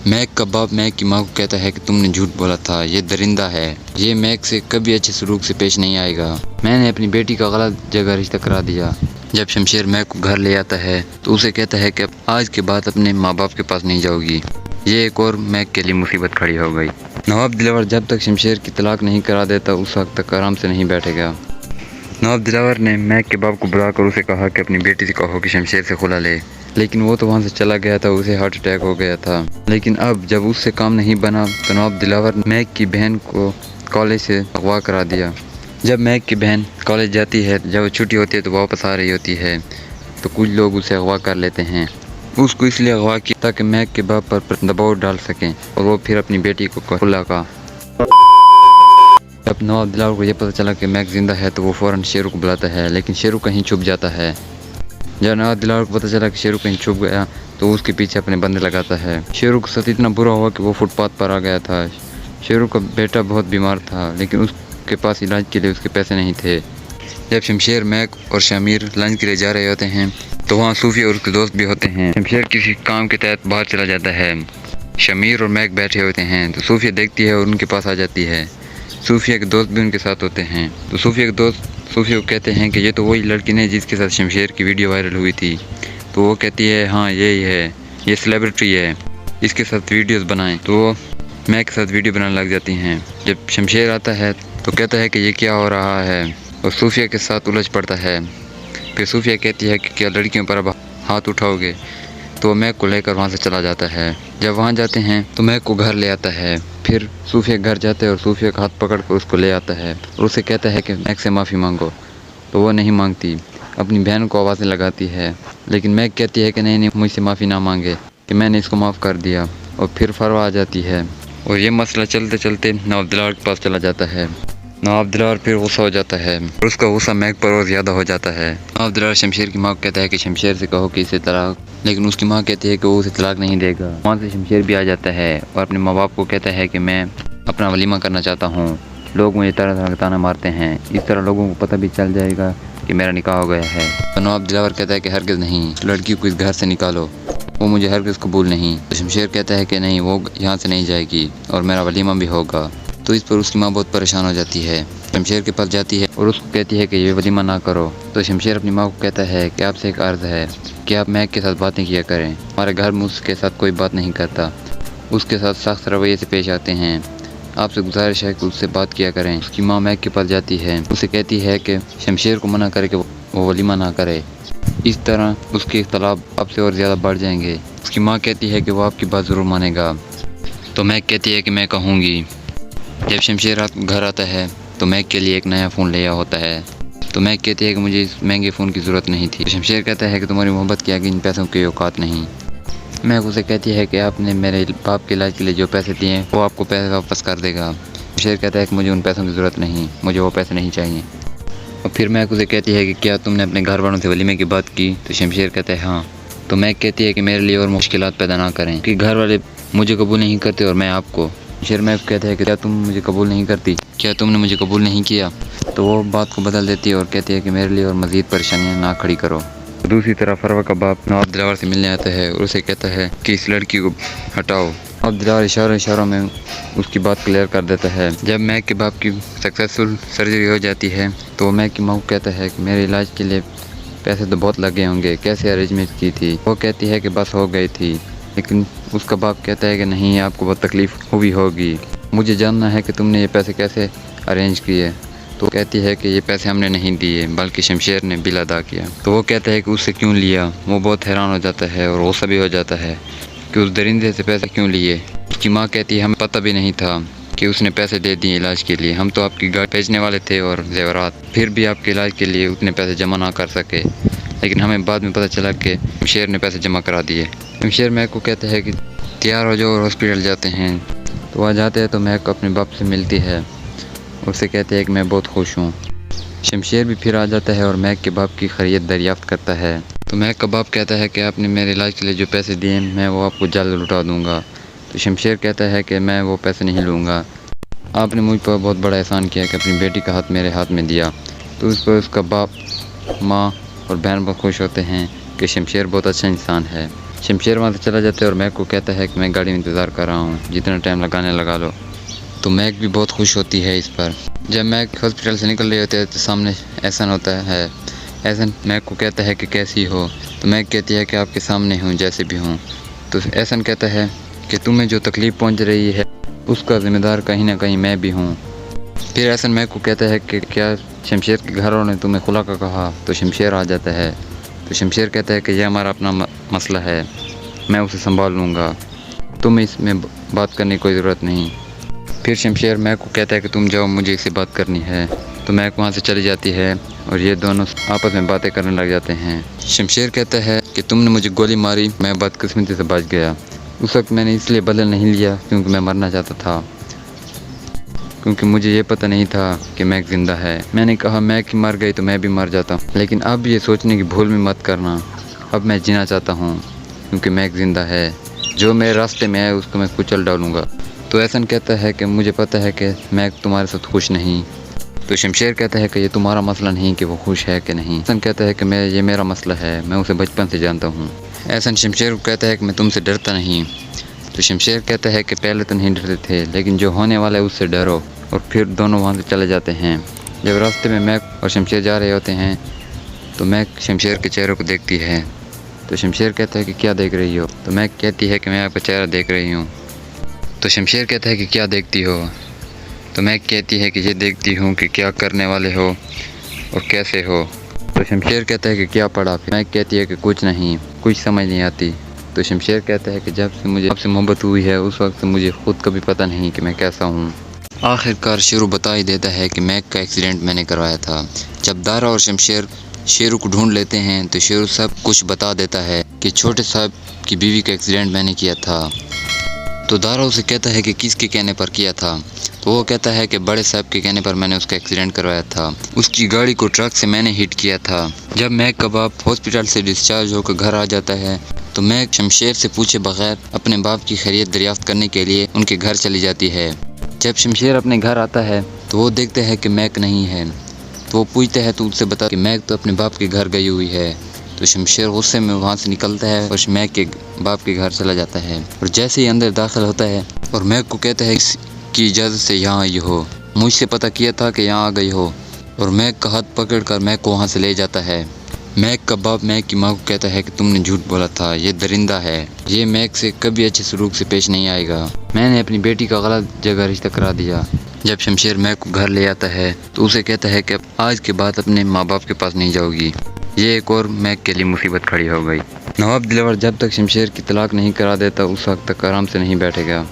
میک کا باپ میک کی ماں کو کہتا ہے کہ تم نے جھوٹ بولا تھا، یہ درندہ ہے، یہ میک سے کبھی اچھے سلوک سے پیش نہیں آئے گا، میں نے اپنی بیٹی کا غلط جگہ رشتہ کرا دیا۔ جب شمشیر میک کو گھر لے آتا ہے تو اسے کہتا ہے کہ آج کے بعد اپنے ماں باپ کے پاس نہیں جاؤ گی، یہ ایک اور میک کے لیے مصیبت کھڑی ہو گئی۔ نواب دلاور جب تک شمشیر کی طلاق نہیں کرا دیتا اس وقت تک آرام سے نہیں بیٹھے گا۔ نواب دلاور نے میک کے باپ کو بلا کر اسے کہا کہ اپنی بیٹی سے کہو کہ شمشیر سے خلا لے، لیکن وہ تو وہاں سے چلا گیا تھا، اسے ہارٹ اٹیک ہو گیا تھا۔ لیکن اب جب اس سے کام نہیں بنا تو نواب دلاور نے میک کی بہن کو کالج سے اغوا کرا دیا۔ جب میک کی بہن کالج جاتی ہے، جب چھٹی ہوتی ہے تو واپس آ رہی ہوتی ہے تو کچھ لوگ اسے اغوا کر لیتے ہیں۔ اس کو اس لیے اغوا کیا تاکہ میک کے باپ پر دباؤ ڈال سکیں اور وہ پھر اپنی بیٹی کو خلا کا۔ جب نواب دلاور کو یہ پتہ چلا کہ میک زندہ ہے تو وہ فوراً شیرو کو بلاتا ہے، لیکن شیرو کہیں چھپ جاتا ہے۔ جب نواب دلاور کو پتہ چلا کہ شیرو کہیں چھپ گیا تو اس کے پیچھے اپنے بندے لگاتا ہے۔ شیرو کو ساتھ اتنا برا ہوا کہ وہ فٹ پاتھ پر آ گیا تھا۔ شیرو کا بیٹا بہت بیمار تھا لیکن اس کے پاس علاج کے لیے اس کے پیسے نہیں تھے۔ جب شمشیر، میک اور شمیر لنچ کے لیے جا رہے ہوتے ہیں تو وہاں صوفی اور اس کے دوست بھی ہوتے ہیں۔ شمشیر کسی کام کے تحت باہر چلا جاتا ہے، شمیر اور میک بیٹھے ہوتے ہیں تو صوفیہ دیکھتی ہے اور ان کے پاس آ جاتی ہے۔ صوفیہ کے دوست بھی ان کے ساتھ ہوتے ہیں تو صوفیہ کے دوست صوفیہ کو کہتے ہیں کہ یہ تو وہی لڑکی نہیں جس کے ساتھ شمشیر کی ویڈیو وائرل ہوئی تھی۔ تو وہ کہتی ہے ہاں یہی ہے، یہ سیلیبریٹی ہے، اس کے ساتھ ویڈیوز بنائیں۔ تو وہ میک کے ساتھ ویڈیو بنانے لگ جاتی ہیں۔ جب شمشیر آتا ہے تو کہتا ہے کہ یہ کیا ہو رہا ہے اور صوفیہ کے ساتھ الجھ پڑتا ہے۔ پھر صوفیہ کہتی ہے کہ کیا لڑکیوں پر اب ہاتھ اٹھاؤ گے؟ تو وہ میک کو لے کر وہاں سے چلا جاتا ہے۔ جب وہاں جاتے ہیں تو میک کو گھر لے آتا ہے، پھر صوفیہ گھر جاتا ہے اور صوفیہ کا ہاتھ پکڑ کر اس کو لے آتا ہے اور اسے کہتا ہے کہ میک سے معافی مانگو۔ تو وہ نہیں مانگتی، اپنی بہن کو آوازیں لگاتی ہے، لیکن میک کہتی ہے کہ نہیں مجھ سے معافی نہ مانگے، کہ میں نے اس کو معاف کر دیا، اور پھر فروا آ جاتی ہے اور یہ مسئلہ چلتے چلتے نواب دلاور کے پاس چلا جاتا ہے۔ نواب دلاور پھر غصہ ہو جاتا ہے اور اس کا غصہ میک پر اور زیادہ ہو جاتا ہے۔ نواب دلاور شمشیر کی ماں کو کہتا ہے کہ شمشیر سے کہو کہ اسے طلاق، لیکن اس کی ماں کہتی ہے کہ وہ اسے طلاق نہیں دے گا۔ وہاں سے شمشیر بھی آ جاتا ہے اور اپنے ماں باپ کو کہتا ہے کہ میں اپنا ولیمہ کرنا چاہتا ہوں، لوگ مجھے طرح طرح کا طعنہ مارتے ہیں، اس طرح لوگوں کو پتہ بھی چل جائے گا کہ میرا نکاح ہو گیا ہے۔ تو نواب دلاور کہتا ہے کہ ہرگز نہیں، لڑکی کو اس گھر سے نکالو، وہ مجھے ہرگز قبول نہیں۔ تو شمشیر کہتا ہے کہ نہیں، وہ یہاں سے نہیں جائے گی اور میرا ولیمہ بھی ہوگا۔ تو اس پر اس کی ماں بہت پریشان ہو جاتی ہے، شمشیر کے پاس جاتی ہے اور اس کو کہتی ہے کہ یہ ولیمہ نہ کرو۔ تو شمشیر اپنی ماں کو کہتا ہے کہ آپ سے ایک عرض ہے کہ آپ میک کے ساتھ باتیں کیا کریں، ہمارے گھر میں اس کے ساتھ کوئی بات نہیں کرتا، اس کے ساتھ سخت رویے سے پیش آتے ہیں، آپ سے گزارش ہے کہ اس سے بات کیا کریں۔ اس کی ماں میک کے پاس جاتی ہے، اسے کہتی ہے کہ شمشیر کو منع کرے کہ وہ ولیمہ نہ کرے، اس طرح اس کے اختلاف اب سے اور زیادہ بڑھ جائیں گے۔ اس کی ماں کہتی ہے کہ وہ آپ کی بات ضرور مانے گا۔ تو میک کہتی ہے کہ میں کہوں گی۔ جب شمشیر گھر آتا ہے تو میک کے لیے ایک نیا فون لیا ہوتا ہے، تو میک کہتی ہے کہ مجھے اس مہنگے فون کی ضرورت نہیں تھی۔ شمشیر کہتا ہے کہ تمہاری محبت کی آگے ان پیسوں کی اوقات نہیں۔ میک اسے کہتی ہے کہ آپ نے میرے باپ کے علاج کے لیے جو پیسے دیے ہیں وہ آپ کو پیسے واپس کر دے گا۔ شمشیر کہتا ہے کہ مجھے ان پیسوں کی ضرورت نہیں، مجھے وہ پیسے نہیں چاہیے۔ اور پھر میک اسے کہتی ہے کہ کیا تم نے اپنے گھر والوں سے ولیمے کی بات کی؟ تو شمشیر کہتا ہے ہاں۔ تو میک کہتی ہے کہ میرے لیے اور مشکلات پیدا نہ کریں کہ گھر والے مجھے قبول نہیں کرتے اور میں آپ کو۔ شمشیر میک کہتا ہے کہ کیا تم مجھے قبول نہیں کرتی، کیا تم نے مجھے قبول نہیں کیا؟ تو وہ بات کو بدل دیتی ہے اور کہتی ہے کہ میرے لیے اور مزید پریشانیاں نہ کھڑی کرو۔ دوسری طرف فروا کا باپ نواب دلاور سے ملنے آتا ہے اور اسے کہتا ہے کہ اس لڑکی کو ہٹاؤ، اب دلال اشاروں میں اس کی بات کلیئر کر دیتا ہے۔ جب میک کے باپ کی سکسیسفل سرجری ہو جاتی ہے تو میک کی ماں کو کہتا ہے کہ میرے علاج کے لیے پیسے تو بہت لگے ہوں گے، کیسے ارینجمنٹ کی تھی؟ وہ کہتی ہے کہ بس ہو گئی تھی، لیکن اس کا باپ کہتا ہے کہ نہیں، آپ کو بہت تکلیف ہوئی ہوگی، مجھے جاننا ہے کہ تم نے یہ پیسے کیسے ارینج کیے۔ تو کہتی ہے کہ یہ پیسے ہم نے نہیں دیے بلکہ شمشیر نے بل ادا کیا۔ تو وہ کہتا ہے کہ اس سے کیوں لیا؟ وہ بہت حیران ہو جاتا ہے اور غصہ بھی ہو جاتا ہے کہ اس درندے سے پیسے کیوں لیے۔ اس کی ماں کہتی ہے ہمیں پتہ بھی نہیں تھا کہ اس نے پیسے دے دیے علاج کے لیے، ہم تو آپ کی گاڑی بھیجنے والے تھے اور زیورات، پھر بھی آپ کے علاج کے لیے اتنے پیسے جمع نہ کر سکے، لیکن ہمیں بعد میں پتہ چلا کہ شمشیر نے پیسے جمع کرا دیے۔ شمشیر میک کو کہتے ہیں کہ تیار ہو جاؤ اور ہاسپٹل جاتے ہیں۔ تو وہاں جاتے ہیں تو میک اپنے باپ سے ملتی ہے، اس سے کہتے ہیں کہ میں بہت خوش ہوں۔ شمشیر بھی پھر آ جاتا ہے اور میک کے باپ کی خیریت دریافت کرتا ہے۔ تو میک کا باپ کہتا ہے کہ آپ نے میرے علاج کے لیے جو پیسے دیے میں وہ آپ کو جلد لوٹا دوں گا۔ تو شمشیر کہتا ہے کہ میں وہ پیسے نہیں لوں گا، آپ نے مجھ پر بہت بڑا احسان کیا کہ اپنی بیٹی کا ہاتھ میرے ہاتھ میں دیا۔ تو اس پر اس کا باپ، ماں اور بہن بہت خوش ہوتے ہیں کہ شمشیر بہت اچھا انسان ہے۔ شمشیر وہاں سے چلا جاتا ہے اور میک کو کہتا ہے کہ میں گاڑی میں انتظار کر رہا ہوں، جتنا ٹائم لگانے لگا لو۔ تو میک بھی بہت خوش ہوتی ہے اس پر۔ جب میک ہاسپٹل سے نکل رہے ہوتے ہیں تو سامنے احسن ہوتا ہے۔ احسن میک کو کہتا ہے کہ کیسی ہو؟ تو میک کہتی ہے کہ آپ کے سامنے ہوں جیسے بھی ہوں۔ تو احسن کہتا ہے کہ تمہیں جو تکلیف پہنچ رہی ہے اس کا ذمہ دار کہیں نہ کہیں میں بھی ہوں۔ پھر احسن میک کو کہتا ہے کہ کیا شمشیر کے گھر والوں نے تمہیں خلا کا کہا؟ تو شمشیر آ جاتا ہے۔ تو شمشیر کہتا ہے کہ یہ ہمارا اپنا مسئلہ ہے، میں اسے سنبھال لوں گا، تم اس میں بات کرنے کی کوئی ضرورت نہیں۔ پھر شمشیر میک کو کہتا ہے کہ تم جاؤ، مجھے اس سے بات کرنی ہے۔ تو میک وہاں سے چلی جاتی ہے اور یہ دونوں آپس میں باتیں کرنے لگ جاتے ہیں۔ شمشیر کہتا ہے کہ تم نے مجھے گولی ماری، میں بدقسمتی سے بچ گیا، اس وقت میں نے اس لیے بدلہ نہیں لیا کیونکہ میں مرنا چاہتا تھا، کیونکہ مجھے یہ پتہ نہیں تھا کہ میک زندہ ہے۔ میں نے کہا میک ہی مر گئی تو میں بھی مر جاتا ہوں، لیکن اب یہ سوچنے کی بھول بھی مت کرنا، اب میں جینا چاہتا ہوں کیونکہ میک زندہ ہے، جو میرے راستے میں آئے اس کو میں کچل ڈالوں گا۔ تو احسن کہتا ہے کہ مجھے پتہ ہے کہ میک تمہارے ساتھ خوش نہیں۔ تو شمشیر کہتا ہے کہ یہ تمہارا مسئلہ نہیں کہ وہ خوش ہے کہ نہیں۔ احسن کہتا ہے کہ یہ میرا مسئلہ ہے، میں اسے بچپن سے جانتا ہوں۔ احسن شمشیر کو کہتا ہے کہ میں تم سے ڈرتا نہیں۔ تو شمشیر کہتا ہے کہ پہلے تو نہیں ڈرتے تھے، لیکن جو ہونے والا ہے اس سے ڈرو، اور پھر دونوں وہاں سے چلے جاتے ہیں۔ جب راستے میں میک اور شمشیر جا رہے ہوتے ہیں تو میک شمشیر کے چہرے کو دیکھتی ہے۔ تو شمشیر کہتا ہے کہ کیا دیکھ رہی ہو؟ تو میک کہتی ہے کہ میں آپ کا چہرہ دیکھ رہی ہوں۔ تو شمشیر کہتا ہے کہ کیا دیکھتی ہو؟ تو میک کہتی ہے کہ یہ دیکھتی ہوں کہ کیا کرنے والے ہو اور کیسے ہو۔ تو شمشیر کہتا ہے کہ کیا پڑھا؟ میک کہتی ہے کہ کچھ نہیں، کچھ سمجھ نہیں آتی۔ تو شمشیر کہتا ہے کہ جب سے مجھے آپ سے محبت ہوئی ہے اس وقت سے مجھے خود کبھی پتہ نہیں کہ میں کیسا ہوں۔ آخر کار شیرو بتا ہی دیتا ہے کہ میک کا ایکسیڈنٹ میں نے کروایا تھا۔ جب دارا اور شمشیر شیرو کو ڈھونڈ لیتے ہیں تو شیرو سب کچھ بتا دیتا ہے کہ چھوٹے صاحب کی بیوی کا ایکسیڈنٹ میں نے کیا تھا۔ تو دارا اسے کہتا ہے کہ کس کے کہنے پر کیا تھا؟ تو وہ کہتا ہے کہ بڑے صاحب کے کہنے پر میں نے اس کا ایکسیڈنٹ کروایا تھا، اس کی گاڑی کو ٹرک سے میں نے ہٹ کیا تھا۔ جب میک کا باپ ہاسپٹل سے ڈسچارج ہو کر گھر آ جاتا ہے تو میک شمشیر سے پوچھے بغیر اپنے باپ کی خیریت دریافت کرنے کے لیے ان کے گھر چلی جاتی ہے۔ جب شمشیر اپنے گھر آتا ہے تو وہ دیکھتا ہے کہ میک نہیں ہے، تو وہ پوچھتا ہے تو اس سے بتا کہ میک تو اپنے باپ کے گھر گئی ہوئی ہے۔ تو شمشیر غصے میں وہاں سے نکلتا ہے اور میک کے باپ کے گھر چلا جاتا ہے، اور جیسے ہی اندر داخل ہوتا ہے اور میک کو کہتا ہے اس کی اجازت سے یہاں آئی ہو، مجھ سے پتہ کیا تھا کہ یہاں آ گئی ہو، اور میک کا ہاتھ پکڑ کر میک کو وہاں سے لے جاتا ہے۔ میک کا باپ میک کی ماں کو کہتا ہے کہ تم نے جھوٹ بولا تھا، یہ درندہ ہے، یہ میک سے کبھی اچھے سلوک سے پیش نہیں آئے گا، میں نے اپنی بیٹی کا غلط جگہ رشتہ کرا دیا۔ جب شمشیر میک کو گھر لے آتا ہے تو اسے کہتا ہے کہ آج کے بعد اپنے ماں باپ کے پاس نہیں جاؤ گی، یہ ایک اور میک کے لیے مصیبت کھڑی ہو گئی۔ نواب دلاور جب تک شمشیر کی طلاق نہیں کرا دیتا اس وقت تک آرام سے نہیں بیٹھے گا۔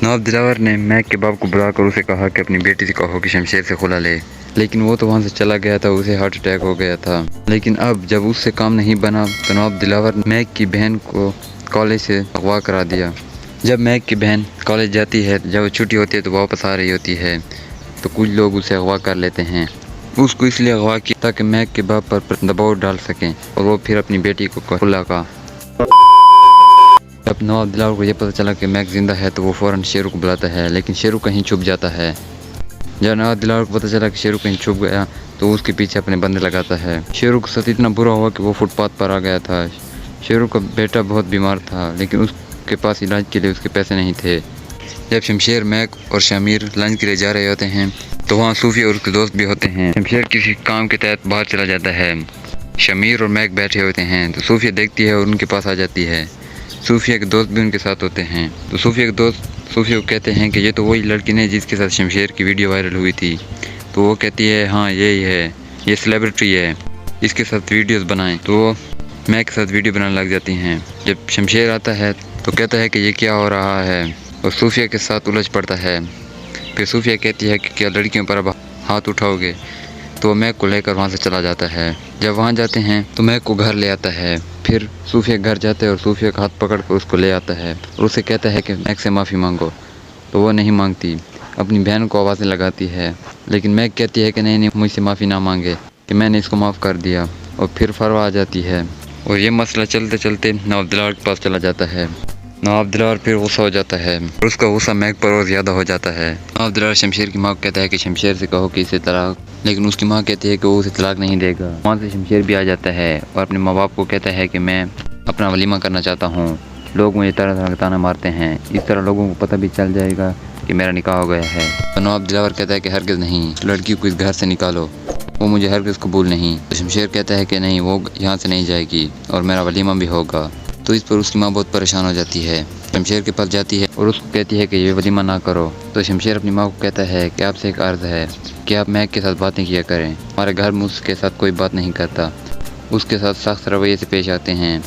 نواب دلاور نے میک کے باپ کو بلا کر اسے کہا کہ اپنی بیٹی سے کہو کہ شمشیر سے خلا لے، لیکن وہ تو وہاں سے چلا گیا تھا، اسے ہارٹ اٹیک ہو گیا تھا۔ لیکن اب جب اس سے کام نہیں بنا تو نواب دلاور نے میک کی بہن کو کالج سے اغوا کرا دیا۔ جب میک کی بہن کالج جاتی ہے، جب چھٹی ہوتی ہے تو واپس آ رہی ہوتی ہے تو کچھ لوگ اسے اغوا کر لیتے ہیں۔ اس کو اس لیے اغوا کیا تاکہ میک کے باپ پر دباؤ ڈال سکیں اور وہ پھر اپنی بیٹی کو خلا کا۔ جب نواب دلاور کو یہ پتہ چلا کہ میک زندہ ہے تو وہ فوراً شیرو کو بلاتا ہے، لیکن شیرو کہیں چھپ جاتا ہے۔ جب نواب دلاور کو پتہ چلا کہ شیرو کہیں چھپ گیا تو اس کے پیچھے اپنے بندے لگاتا ہے۔ شیرو کو ساتھ اتنا برا ہوا کہ وہ فٹ پاتھ پر آ گیا تھا۔ شیرو کا بیٹا بہت بیمار تھا، لیکن اس کے پاس علاج کے لیے اس کے پیسے نہیں تھے۔ جب شمشیر، میک اور شمیر لنچ کے لیے جا رہے ہوتے ہیں تو وہاں صوفی اور اس کے دوست بھی ہوتے ہیں۔ شمشیر کسی کام کے تحت باہر چلا جاتا ہے۔ شمیر اور میک بیٹھے ہوتے ہیں تو صوفیہ دیکھتی ہے اور ان کے پاس آ جاتی ہے۔ صوفیہ کے دوست بھی ان کے ساتھ ہوتے ہیں تو صوفیہ کے دوست صوفیہ کو کہتے ہیں کہ یہ تو وہی لڑکی نہیں جس کے ساتھ شمشیر کی ویڈیو وائرل ہوئی تھی۔ تو وہ کہتی ہے ہاں یہی ہے، یہ سیلیبریٹی ہے، اس کے ساتھ ویڈیوز بنائیں۔ تو وہ میک کے ساتھ ویڈیو بنانے لگ جاتی ہیں۔ جب شمشیر آتا ہے تو کہتا ہے کہ یہ کیا ہو رہا ہے اور صوفیہ کے ساتھ الجھ پڑتا ہے۔ پھر صوفیہ کہتی ہے کہ کیا لڑکیوں پر اب ہاتھ اٹھاؤ گے؟ تو وہ میک کو لے کر وہاں سے چلا جاتا ہے۔ جب وہاں جاتے ہیں تو میک کو گھر لے آتا ہے۔ پھر صوفیہ گھر جاتا ہے اور صوفیہ کا ہاتھ پکڑ کر اس کو لے آتا ہے اور اسے کہتا ہے کہ میک سے معافی مانگو۔ تو وہ نہیں مانگتی، اپنی بہن کو آوازیں لگاتی ہے، لیکن میک کہتی ہے کہ نہیں مجھ سے معافی نہ مانگے، کہ میں نے اس کو معاف کر دیا۔ اور پھر فروا آ جاتی ہے اور یہ مسئلہ چلتے چلتے نواب دلال کے پاس چلا جاتا ہے۔ نواب دلال پھر غصہ ہو جاتا ہے اور اس کا غصہ میک پر اور زیادہ ہو جاتا ہے۔ نواب دلال شمشیر کی ماں کو کہتا ہے کہ شمشیر سے کہو کہ اسے طلاق، لیکن اس کی ماں کہتی ہے کہ وہ اسے طلاق نہیں دے گا۔ وہاں سے شمشیر بھی آ جاتا ہے اور اپنے ماں باپ کو کہتا ہے کہ میں اپنا ولیمہ کرنا چاہتا ہوں، لوگ مجھے طرح طرح کا طعنہ مارتے ہیں، اس طرح لوگوں کو پتہ بھی چل جائے گا کہ میرا نکاح ہو گیا ہے۔ تو نواب دلاور کہتا ہے کہ ہرگز نہیں، لڑکی کو اس گھر سے نکالو، وہ مجھے ہرگز قبول نہیں۔ تو شمشیر کہتا ہے کہ نہیں، وہ یہاں سے نہیں جائے گی اور میرا ولیمہ بھی ہوگا۔ تو اس پر اس کی ماں بہت پریشان ہو جاتی ہے، شمشیر کے پاس جاتی ہے اور اس کو کہتی ہے کہ یہ ولیمہ نہ کرو۔ تو شمشیر اپنی ماں کو کہتا ہے کہ آپ سے ایک عرض ہے کہ آپ میک کے ساتھ باتیں کیا کریں، ہمارے گھر میں اس کے ساتھ کوئی بات نہیں کرتا، اس کے ساتھ سخت رویے سے پیش آتے ہیں،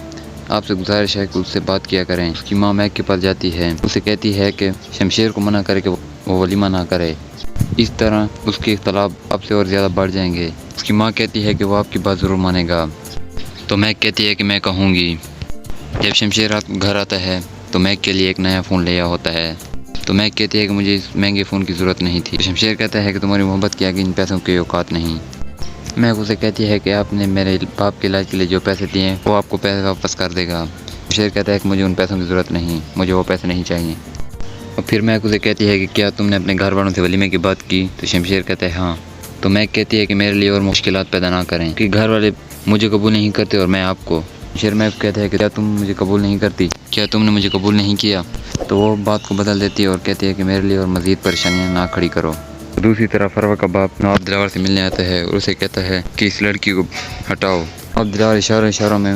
آپ سے گزارش ہے کہ اس سے بات کیا کریں۔ اس کی ماں میک کے پاس جاتی ہے، اسے کہتی ہے کہ شمشیر کو منع کرے کہ وہ ولیمہ نہ کرے، اس طرح اس کے اختلاف اب سے اور زیادہ بڑھ جائیں گے۔ اس کی ماں کہتی ہے کہ وہ آپ کی بات ضرور مانے گا۔ تو میک کہتی ہے کہ میں کہوں گی۔ جب شمشیر گھر آتا ہے تو میک کے لیے ایک نیا فون لیا ہوتا ہے۔ تو میک کہتی ہے کہ مجھے اس مہنگے فون کی ضرورت نہیں تھی۔ شمشیر کہتا ہے کہ تمہاری محبت کی آگے ان پیسوں کی اوقات نہیں۔ میک اسے کہتی ہے کہ آپ نے میرے باپ کے علاج کے لیے جو پیسے دیے وہ آپ کو پیسے واپس کر دے گا۔ شمشیر کہتا ہے کہ مجھے ان پیسوں کی ضرورت نہیں، مجھے وہ پیسے نہیں چاہیے۔ اور پھر میک اسے کہتی ہے کہ کیا تم نے اپنے گھر والوں سے ولیمے کی بات کی؟ تو شمشیر کہتا ہے ہاں۔ تو میک کہتی ہے کہ میرے لیے اور مشکلات پیدا نہ کریں کہ گھر والے مجھے قبول نہیں کرتے اور میں آپ کو۔ شمشیر میک کہتا ہے کہ کیا تم مجھے قبول نہیں کرتی، کیا تم نے مجھے قبول نہیں کیا؟ تو وہ بات کو بدل دیتی ہے اور کہتی ہے کہ میرے لیے اور مزید پریشانیاں نہ کھڑی کرو۔ دوسری طرف فروا کا باپ نواب دلاور سے ملنے آتا ہے اور اسے کہتا ہے کہ اس لڑکی کو ہٹاؤ۔ نواب دلاور اشاروں میں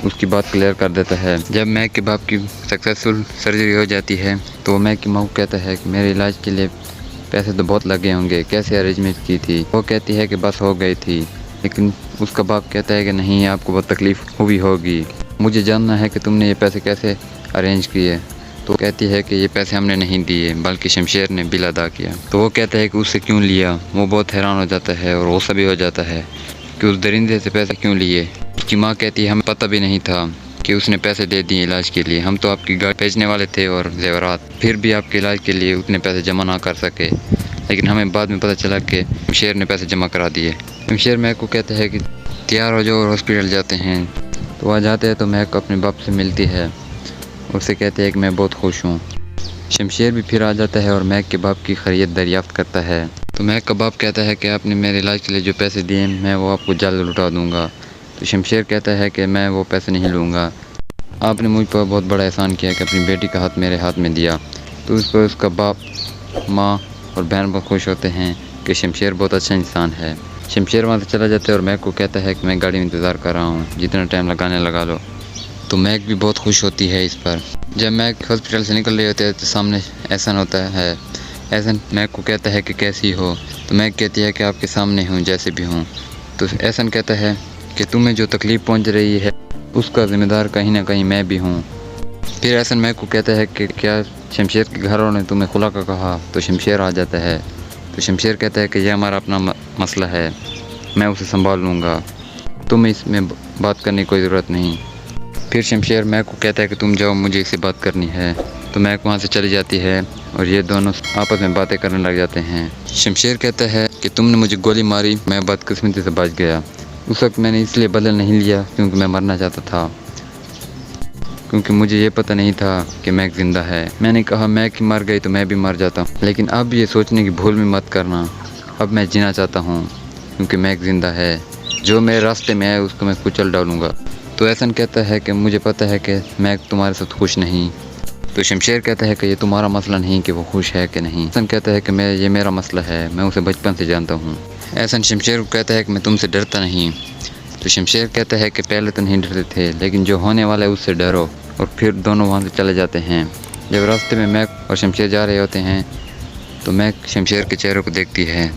اس کی بات کلیئر کر دیتا ہے۔ جب میک کے باپ کی سکسیسفل سرجری ہو جاتی ہے تو وہ میک کی ماں کو کہتا ہے کہ میرے علاج کے لیے پیسے تو بہت لگے ہوں گے، کیسے ارینجمنٹ کی تھی؟ وہ کہتی ہے کہ بس ہو گئی تھی، لیکن اس کا باپ کہتا ہے کہ نہیں، آپ کو بہت تکلیف ہوئی ہوگی، مجھے جاننا ہے کہ تم نے یہ پیسے کیسے ارینج کیے۔ تو کہتی ہے کہ یہ پیسے ہم نے نہیں دیے بلکہ شمشیر نے بل ادا کیا۔ تو وہ کہتا ہے کہ اس سے کیوں لیا؟ وہ بہت حیران ہو جاتا ہے اور غصہ بھی ہو جاتا ہے کہ اس درندے سے پیسے کیوں لیے۔ اس کی ماں کہتی ہے ہمیں پتہ بھی نہیں تھا کہ اس نے پیسے دے دیے علاج کے لیے، ہم تو آپ کی گاڑی بھیجنے والے تھے اور زیورات، پھر بھی آپ کے علاج کے لیے اتنے پیسے جمع نہ کر سکے، لیکن ہمیں بعد میں پتہ چلا کہ شمشیر نے پیسے جمع کرا دیے۔ شمشیر میک کو کہتا ہے کہ تیار ہو جاؤ اور ہاسپٹل جاتے ہیں۔ تو وہاں جاتے ہیں تو میک اپنے باپ سے ملتی ہے، اسے کہتے ہیں کہ میں بہت خوش ہوں۔ شمشیر بھی پھر آ جاتا ہے اور میک کے باپ کی خیریت دریافت کرتا ہے۔ تو میک کا باپ کہتا ہے کہ آپ نے میرے علاج کے لیے جو پیسے دیے میں وہ آپ کو جلد لوٹا دوں گا۔ تو شمشیر کہتا ہے کہ میں وہ پیسے نہیں لوں گا، آپ نے مجھ پر بہت بڑا احسان کیا کہ اپنی بیٹی کا ہاتھ میرے ہاتھ میں دیا۔ تو اس پر اس کا باپ، ماں اور بہن بہت خوش ہوتے ہیں کہ شمشیر بہت اچھا انسان ہے۔ شمشیر وہاں سے چلا جاتا ہے اور میک کو کہتا ہے کہ میں گاڑی میں انتظار کر رہا ہوں، جتنا ٹائم لگانے لگا لو۔ تو میک بھی بہت خوش ہوتی ہے اس پر۔ جب میک ہاسپٹل سے نکل رہے ہوتے ہیں تو سامنے احسن ہوتا ہے۔ احسن میک کو کہتا ہے کہ کیسی ہو؟ تو میک کہتی ہے کہ آپ کے سامنے ہوں جیسے بھی ہوں۔ تو احسن کہتا ہے کہ تمہیں جو تکلیف پہنچ رہی ہے اس کا ذمہ دار کہیں نہ کہیں میں بھی ہوں۔ پھر احسن میک کو کہتا ہے کہ کیا شمشیر کے گھر والوں نے تمہیں خلا کا کہا؟ تو شمشیر آ جاتا ہے۔ تو شمشیر کہتا ہے کہ یہ ہمارا اپنا مسئلہ ہے، میں اسے سنبھال لوں گا، تمہیں اس میں بات کرنے کی کوئی ضرورت نہیں۔ پھر شمشیر میک کو کہتا ہے کہ تم جاؤ، مجھے اس سے بات کرنی ہے۔ تو میک وہاں سے چلی جاتی ہے اور یہ دونوں آپس میں باتیں کرنے لگ جاتے ہیں۔ شمشیر کہتا ہے کہ تم نے مجھے گولی ماری، میں بدقسمتی سے بچ گیا، اس وقت میں نے اس لیے بدل نہیں لیا کیونکہ میں مرنا چاہتا تھا، کیونکہ مجھے یہ پتہ نہیں تھا کہ میک زندہ ہے۔ میں نے کہا میک ہی مر گئی تو میں بھی مر جاتا ہوں، لیکن اب یہ سوچنے کی بھول بھی مت کرنا، اب میں جینا چاہتا ہوں کیونکہ میک زندہ ہے، جو میرے راستے میں ہے اس کو میں کچل ڈالوں گا۔ تو احسن کہتا ہے کہ مجھے پتہ ہے کہ میک تمہارے ساتھ خوش نہیں، تو شمشیر کہتا ہے کہ یہ تمہارا مسئلہ نہیں کہ وہ خوش ہے کہ نہیں۔ احسن کہتا ہے کہ یہ میرا مسئلہ ہے، میں اسے بچپن سے جانتا ہوں۔ احسن شمشیر کو کہتا ہے کہ میں تم سے ڈرتا نہیں۔ تو شمشیر کہتا ہے کہ پہلے تو نہیں ڈرتے تھے، لیکن جو ہونے والا ہے اس سے ڈرو، اور پھر دونوں وہاں سے چلے جاتے ہیں۔ جب راستے میں میک اور شمشیر جا رہے ہوتے ہیں تو میک شمشیر کے چہرے کو دیکھتی ہے۔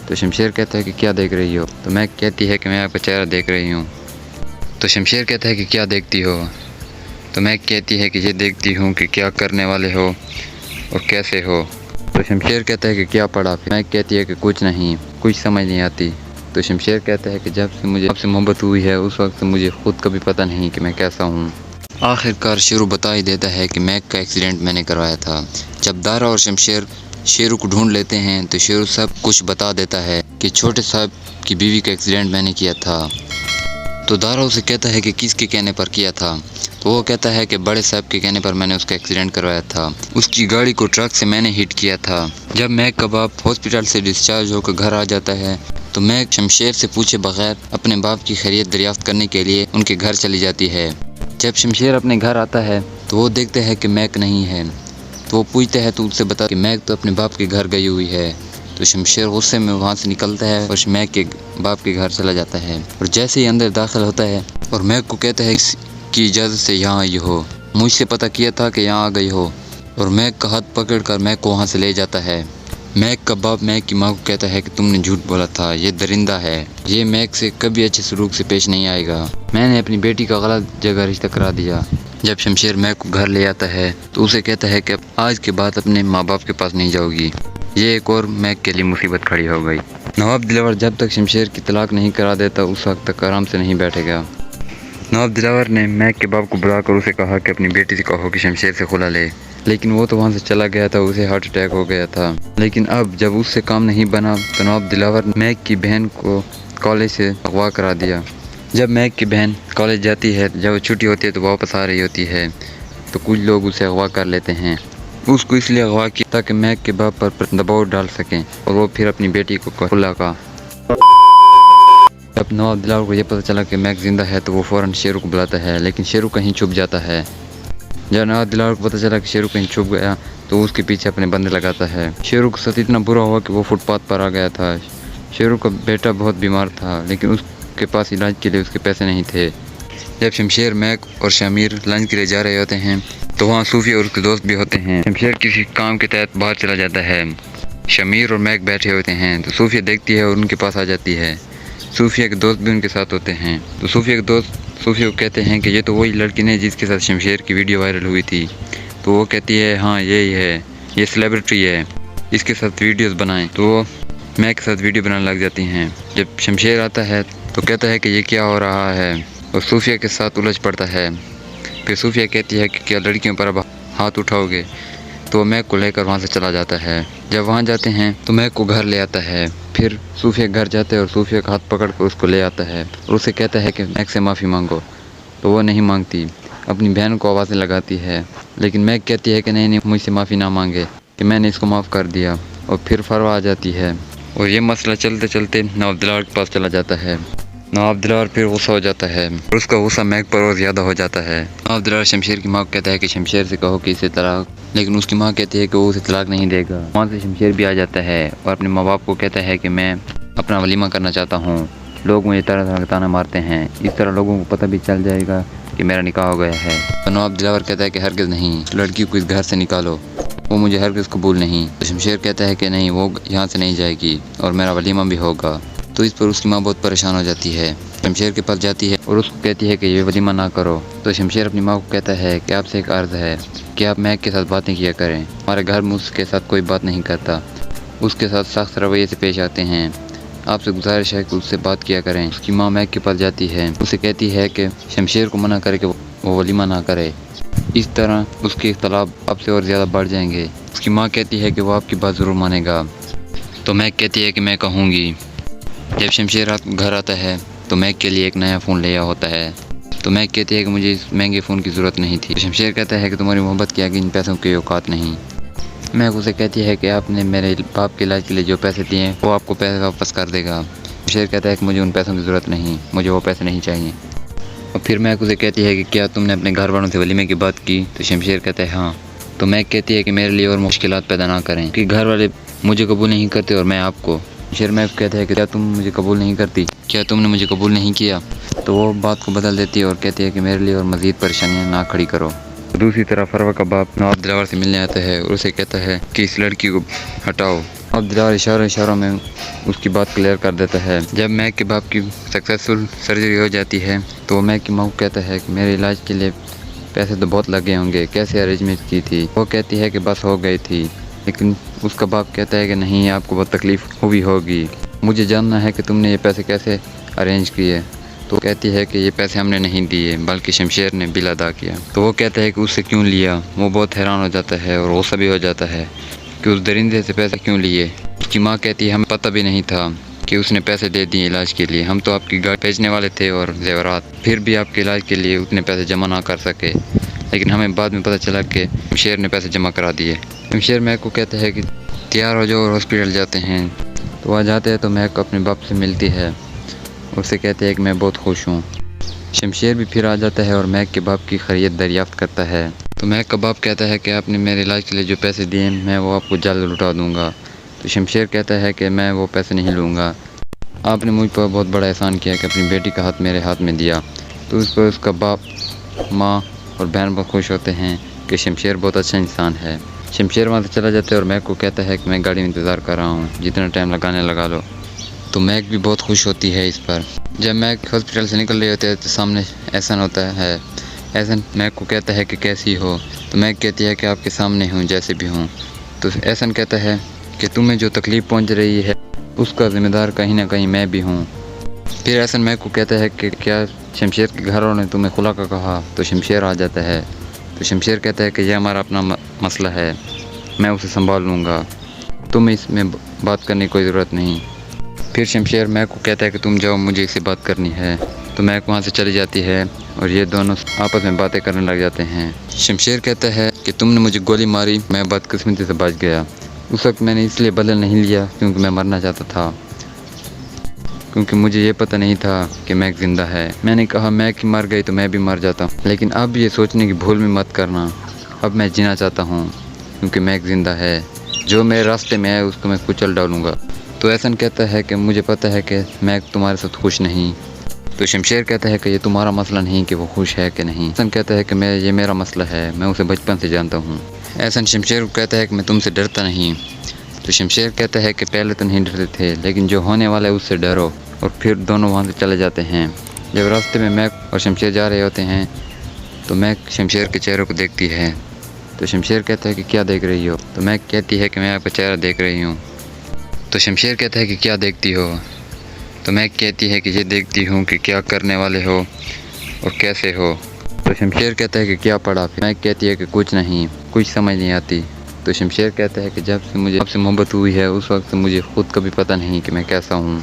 تو شمشیر کہتا ہے کہ کیا دیکھ رہی ہو؟ تو میک کہتی ہے کہ میں آپ کا چہرہ دیکھ رہی ہوں۔ تو شمشیر کہتا ہے کہ کیا دیکھتی ہو؟ تو میک کہتی ہے کہ یہ دیکھتی ہوں کہ کیا کرنے والے ہو اور کیسے ہو۔ تو شمشیر کہتا ہے کہ کیا پڑھا؟ میک کہتی ہے کہ کچھ نہیں، کچھ سمجھ نہیں آتی۔ تو شمشیر کہتا ہے کہ جب سے مجھے آپ سے محبت ہوئی ہے اس وقت سے مجھے خود کبھی پتہ نہیں کہ میں کیسا ہوں۔ آخر کار شیرو بتا ہی دیتا ہے کہ میک کا ایکسیڈنٹ میں نے کروایا تھا۔ جب دارا اور شمشیر شیرو کو ڈھونڈ لیتے ہیں تو شیرو سب کچھ بتا دیتا ہے کہ چھوٹے صاحب کی بیوی کا ایکسیڈنٹ میں نے کیا تھا۔ تو دارا اسے کہتا ہے کہ کس کے کہنے پر کیا تھا؟ تو وہ کہتا ہے کہ بڑے صاحب کے کہنے پر میں نے اس کا ایکسیڈنٹ کروایا تھا، اس کی گاڑی کو ٹرک سے میں نے ہٹ کیا تھا۔ جب میک کا باپ ہاسپٹل سے ڈسچارج ہو کر گھر آ جاتا ہے تو میک شمشیر سے پوچھے بغیر اپنے باپ کی خیریت دریافت کرنے کے لیے ان کے گھر چلی جاتی ہے۔ جب شمشیر اپنے گھر آتا ہے تو وہ دیکھتا ہے کہ میک نہیں ہے، تو وہ پوچھتا ہے تو اس سے بتا کہ میک تو اپنے باپ کے گھر گئی ہوئی ہے۔ تو شمشیر غصے میں وہاں سے نکلتا ہے اور میک کے باپ کے گھر چلا جاتا ہے، اور جیسے ہی اندر داخل ہوتا ہے اور میک کو کہتا ہے اس کی اجازت سے یہاں آئی ہو، مجھ سے پتہ کیا تھا کہ یہاں آ گئی ہو، اور میک کا ہاتھ پکڑ کر میک کو وہاں سے لے جاتا ہے۔ میک کا باپ میک کی ماں کو کہتا ہے کہ تم نے جھوٹ بولا تھا، یہ درندہ ہے، یہ میک سے کبھی اچھے سلوک سے پیش نہیں آئے گا، میں نے اپنی بیٹی کا غلط جگہ رشتہ کرا دیا۔ جب شمشیر میک کو گھر لے آتا ہے تو اسے کہتا ہے کہ آج کے بعد اپنے ماں باپ کے پاس نہیں جاؤ گی، یہ ایک اور میک کے لیے مصیبت کھڑی ہو گئی۔ نواب دلاور جب تک شمشیر کی طلاق نہیں کرا دیتا اس وقت تک آرام سے نہیں بیٹھے گا۔ نواب دلاور نے میک کے باپ کو بلا کر اسے کہا کہ اپنی بیٹی سے کہو کہ شمشیر سے خلا لے، لیکن وہ تو وہاں سے چلا گیا تھا، اسے ہارٹ اٹیک ہو گیا تھا۔ لیکن اب جب اس سے کام نہیں بنا تو نواب دلاور نے میک کی بہن کو کالج سے اغوا کرا دیا۔ جب میک کی بہن کالج جاتی ہے، جب چھٹی ہوتی ہے تو واپس آ رہی ہوتی ہے تو کچھ لوگ اسے اغوا کر لیتے ہیں۔ اس کو اس لیے اغوا کیا تاکہ میک کے باپ پر دباؤ ڈال سکیں اور وہ پھر اپنی بیٹی کو خلا کا۔ جب نواب دلاور کو یہ پتہ چلا کہ میک زندہ ہے تو وہ فوراً شیرو کو بلاتا ہے، لیکن شیرو کہیں چھپ جاتا ہے۔ جب نواب دلاور کو پتہ چلا کہ شیرو کہیں چھپ گیا تو اس کے پیچھے اپنے بندے لگاتا ہے۔ شیرو کو ساتھ اتنا برا ہوا کہ وہ فٹ پاتھ پر آ گیا تھا۔ شیرو کا بیٹا بہت بیمار تھا، لیکن اس کے پاس علاج کے لیے اس کے پیسے نہیں تھے۔ جب شمشیر، میک اور شمیر لنچ کے لیے جا رہے ہوتے ہیں تو وہاں صوفی اور اس کے دوست بھی ہوتے ہیں۔ شمشیر کسی کام کے تحت باہر چلا جاتا ہے، شمیر اور میک بیٹھے ہوتے ہیں تو صوفیہ دیکھتی ہے اور ان کے پاس آ جاتی ہے۔ صوفیہ کے دوست بھی ان کے ساتھ ہوتے ہیں تو صوفیہ کے دوست صوفیہ کو کہتے ہیں کہ یہ تو وہی لڑکی نہیں جس کے ساتھ شمشیر کی ویڈیو وائرل ہوئی تھی۔ تو وہ کہتی ہے ہاں یہی ہے، یہ سیلیبریٹی ہے، اس کے ساتھ ویڈیوز بنائیں۔ تو وہ میک کے ساتھ ویڈیو بنانے لگ جاتی ہیں۔ جب شمشیر آتا ہے تو کہتا ہے کہ یہ کیا ہو رہا ہے، اور صوفیہ کے ساتھ الجھ پڑتا ہے۔ پھر صوفیہ کہتی ہے کہ کیا لڑکیوں پر اب ہاتھ اٹھاؤ گے؟ تو وہ میک کو لے کر وہاں سے چلا جاتا ہے۔ جب وہاں جاتے ہیں تو میک کو گھر لے آتا ہے۔ پھر صوفیہ گھر جاتا ہے اور صوفیہ کا ہاتھ پکڑ کر اس کو لے آتا ہے اور اسے کہتا ہے کہ میک سے معافی مانگو۔ تو وہ نہیں مانگتی، اپنی بہن کو آوازیں لگاتی ہے، لیکن میک کہتی ہے کہ نہیں مجھ سے معافی نہ مانگے، کہ میں نے اس کو معاف کر دیا۔ اور پھر فروا آ جاتی ہے اور یہ مسئلہ چلتے چلتے نواب دلاور کے پاس چلا جاتا ہے۔ نواب دلاور پھر غصہ ہو جاتا ہے اور اس کا غصہ میک پر اور زیادہ ہو جاتا ہے۔ نواب دلاور شمشیر کی ماں کو کہتا ہے کہ شمشیر سے کہو کہ اسے طلاق، لیکن اس کی ماں کہتی ہے کہ وہ اسے طلاق نہیں دے گا۔ وہاں سے شمشیر بھی آ جاتا ہے اور اپنے ماں باپ کو کہتا ہے کہ میں اپنا ولیمہ کرنا چاہتا ہوں، لوگ مجھے طرح طرح کا تانا مارتے ہیں، اس طرح لوگوں کو پتہ بھی چل جائے گا کہ میرا نکاح ہو گیا ہے۔ تو نواب دلاور کہتا ہے کہ ہرگز نہیں، لڑکی کو اس گھر سے نکالو، وہ مجھے ہرگز قبول نہیں۔ تو شمشیر کہتا ہے کہ نہیں، وہ یہاں سے نہیں جائے گی اور میرا ولیمہ بھی ہوگا۔ تو اس پر اس کی ماں بہت پریشان ہو جاتی ہے، شمشیر کے پاس جاتی ہے اور اس کو کہتی ہے کہ یہ ولیمہ نہ کرو۔ تو شمشیر اپنی ماں کو کہتا ہے کہ آپ سے ایک عرض ہے کہ آپ میک کے ساتھ باتیں کیا کریں، ہمارے گھر میں اس کے ساتھ کوئی بات نہیں کرتا، اس کے ساتھ سخت رویے سے پیش آتے ہیں، آپ سے گزارش ہے کہ اس سے بات کیا کریں۔ اس کی ماں میک کے پاس جاتی ہے، اسے کہتی ہے کہ شمشیر کو منع کرے کہ وہ ولیمہ نہ کرے، اس طرح اس کے اختلاف اب سے اور زیادہ بڑھ جائیں گے۔ اس کی ماں کہتی ہے کہ وہ آپ کی بات ضرور مانے گا۔ تو میک کہتی ہے کہ میں کہوں گی۔ جب شمشیر رات کو گھر آتا ہے تو میک کے لیے ایک نیا فون لیا ہوتا ہے۔ تو میک کہتی ہے کہ مجھے اس مہنگے فون کی ضرورت نہیں تھی۔ شمشیر کہتا ہے کہ تمہاری محبت کی آگے ان پیسوں کی اوقات نہیں۔ میک اسے کہتی ہے کہ آپ نے میرے باپ کے علاج کے لیے جو پیسے دیے وہ آپ کو پیسے واپس کر دے گا۔ شمشیر کہتا ہے کہ مجھے ان پیسوں کی ضرورت نہیں، مجھے وہ پیسے نہیں چاہیے۔ اور پھر میک اسے کہتی ہے کہ کیا تم نے اپنے گھر والوں سے ولیمے کی بات کی؟ تو شمشیر کہتا ہے ہاں، تو میک کہتی ہے کہ میرے لیے اور مشکلات پیدا نہ کریں کہ گھر والے مجھے قبول نہیں کرتے اور میں آپ کو۔ شمشیر میک کہتا ہے کہ کیا تم مجھے قبول نہیں کرتی، کیا تم نے مجھے قبول نہیں کیا؟ تو وہ بات کو بدل دیتی ہے اور کہتی ہے کہ میرے لیے اور مزید پریشانیاں نہ کھڑی کرو۔ دوسری طرف فروہ کا باپ نواب دلاور سے ملنے آتا ہے اور اسے کہتا ہے کہ اس لڑکی کو ہٹاؤ۔ نواب دلاور اشاروں میں اس کی بات کلیئر کر دیتا ہے۔ جب میک کے باپ کی سکسیسفل سرجری ہو جاتی ہے تو وہ میک کی ماں کو کہتا ہے کہ میرے علاج کے لیے پیسے تو بہت لگے ہوں گے، کیسے ارینجمنٹ کی تھی؟ وہ کہتی ہے کہ بس ہو گئی تھی، لیکن اس کا باپ کہتا ہے کہ نہیں، آپ کو بہت تکلیف ہوئی ہوگی، مجھے جاننا ہے کہ تم نے یہ پیسے کیسے ارینج کیے۔ تو کہتی ہے کہ یہ پیسے ہم نے نہیں دیے بلکہ شمشیر نے بل ادا کیا۔ تو وہ کہتا ہے کہ اس سے کیوں لیا؟ وہ بہت حیران ہو جاتا ہے اور غصہ بھی ہو جاتا ہے کہ اس درندے سے پیسے کیوں لیے۔ اس کی ماں کہتی ہے ہمیں پتہ بھی نہیں تھا کہ اس نے پیسے دے دیے علاج کے لیے، ہم تو آپ کی گاڑی بھیجنے والے تھے اور زیورات، پھر بھی آپ کے علاج کے لیے اتنے پیسے جمع نہ کر سکے، لیکن ہمیں بعد میں پتہ چلا کہ شمشیر نے پیسے جمع کرا دیے۔ شمشیر میک کو کہتا ہے کہ تیار ہو جاؤ اور ہاسپٹل جاتے ہیں۔ تو وہاں جاتے ہیں تو میک اپنے باپ سے ملتی ہے، اس سے کہتے ہیں کہ میں بہت خوش ہوں۔ شمشیر بھی پھر آ جاتا ہے اور میک کے باپ کی خیریت دریافت کرتا ہے۔ تو میک کا باپ کہتا ہے کہ آپ نے میرے علاج کے لیے جو پیسے دیے میں وہ آپ کو جلد لوٹا دوں گا۔ تو شمشیر کہتا ہے کہ میں وہ پیسے نہیں لوں گا، آپ نے مجھ پر بہت بڑا احسان کیا کہ اپنی بیٹی کا ہاتھ میرے ہاتھ میں دیا۔ تو اس پر اس کا باپ، ماں اور بہن بہت خوش ہوتے ہیں کہ شمشیر بہت اچھا انسان ہے۔ شمشیر وہاں سے چلا جاتا ہے اور میک کو کہتا ہے کہ میں گاڑی میں انتظار کر رہا ہوں، جتنا ٹائم لگانے لگا لو۔ تو میک بھی بہت خوش ہوتی ہے اس پر۔ جب میک ہاسپٹل سے نکل رہے ہوتے ہیں تو سامنے احسن ہوتا ہے۔ احسن میک کو کہتا ہے کہ کیسی ہو؟ تو میک کہتی ہے کہ آپ کے سامنے ہوں جیسے بھی ہوں۔ تو احسن کہتا ہے کہ تمہیں جو تکلیف پہنچ رہی ہے اس کا ذمہ دار کہیں نہ کہیں میں بھی ہوں۔ پھر احسن میک کو کہتا ہے کہ کیا شمشیر کے گھر والوں نے تمہیں خلا کا کہا؟ تو شمشیر آ جاتا ہے۔ تو شمشیر کہتا ہے کہ یہ ہمارا اپنا مسئلہ ہے، میں اسے سنبھال لوں گا، تمہیں اس میں بات کرنے کی کوئی ضرورت نہیں۔ پھر شمشیر میک کو کہتا ہے کہ تم جاؤ، مجھے اس سے بات کرنی ہے۔ تو میک وہاں سے چلی جاتی ہے اور یہ دونوں آپس میں باتیں کرنے لگ جاتے ہیں۔ شمشیر کہتا ہے کہ تم نے مجھے گولی ماری، میں بدقسمتی سے بچ گیا، اس وقت میں نے اس لیے بدلہ نہیں لیا کیونکہ میں مرنا چاہتا تھا، کیونکہ مجھے یہ پتہ نہیں تھا کہ میک زندہ ہے۔ میں نے کہا میک مر گئی تو میں بھی مر جاتا ہوں، لیکن اب یہ سوچنے کی بھول بھی مت کرنا، اب میں جینا چاہتا ہوں کیونکہ میک زندہ ہے، جو میرے راستے میں ہے اس کو میں کچل ڈالوں گا۔ تو احسن کہتا ہے کہ مجھے پتہ ہے کہ میک تمہارے ساتھ خوش نہیں۔ تو شمشیر کہتا ہے کہ یہ تمہارا مسئلہ نہیں کہ وہ خوش ہے کہ نہیں، احسن کہتا ہے کہ یہ میرا مسئلہ ہے، میں اسے بچپن سے جانتا ہوں۔ احسن شمشیر کو کہتا ہے کہ میں تم سے ڈرتا نہیں۔ تو شمشیر کہتا ہے کہ پہلے تو نہیں ڈرتے تھے، لیکن جو ہونے والا ہے اس سے ڈرو، اور پھر دونوں وہاں سے چلے جاتے ہیں۔ جب راستے میں میک اور شمشیر جا رہے ہوتے ہیں تو میک شمشیر کے چہرے کو دیکھتی ہے۔ تو شمشیر کہتا ہے کہ کیا دیکھ رہی ہو؟ تو میک کہتی ہے کہ میں آپ کا چہرہ دیکھ رہی ہوں۔ تو شمشیر کہتا ہے کہ کیا دیکھتی ہو؟ تو میک کہتی ہے کہ یہ دیکھتی ہوں کہ کیا کرنے والے ہو اور کیسے ہو۔ تو شمشیر کہتا ہے کہ کیا پڑھا؟ میک کہتی ہے کہ کچھ نہیں، کچھ سمجھ نہیں آتی۔ تو شمشیر کہتا ہے کہ جب سے مجھے آپ سے محبت ہوئی ہے اس وقت سے مجھے خود کبھی پتہ نہیں کہ میں کیسا ہوں۔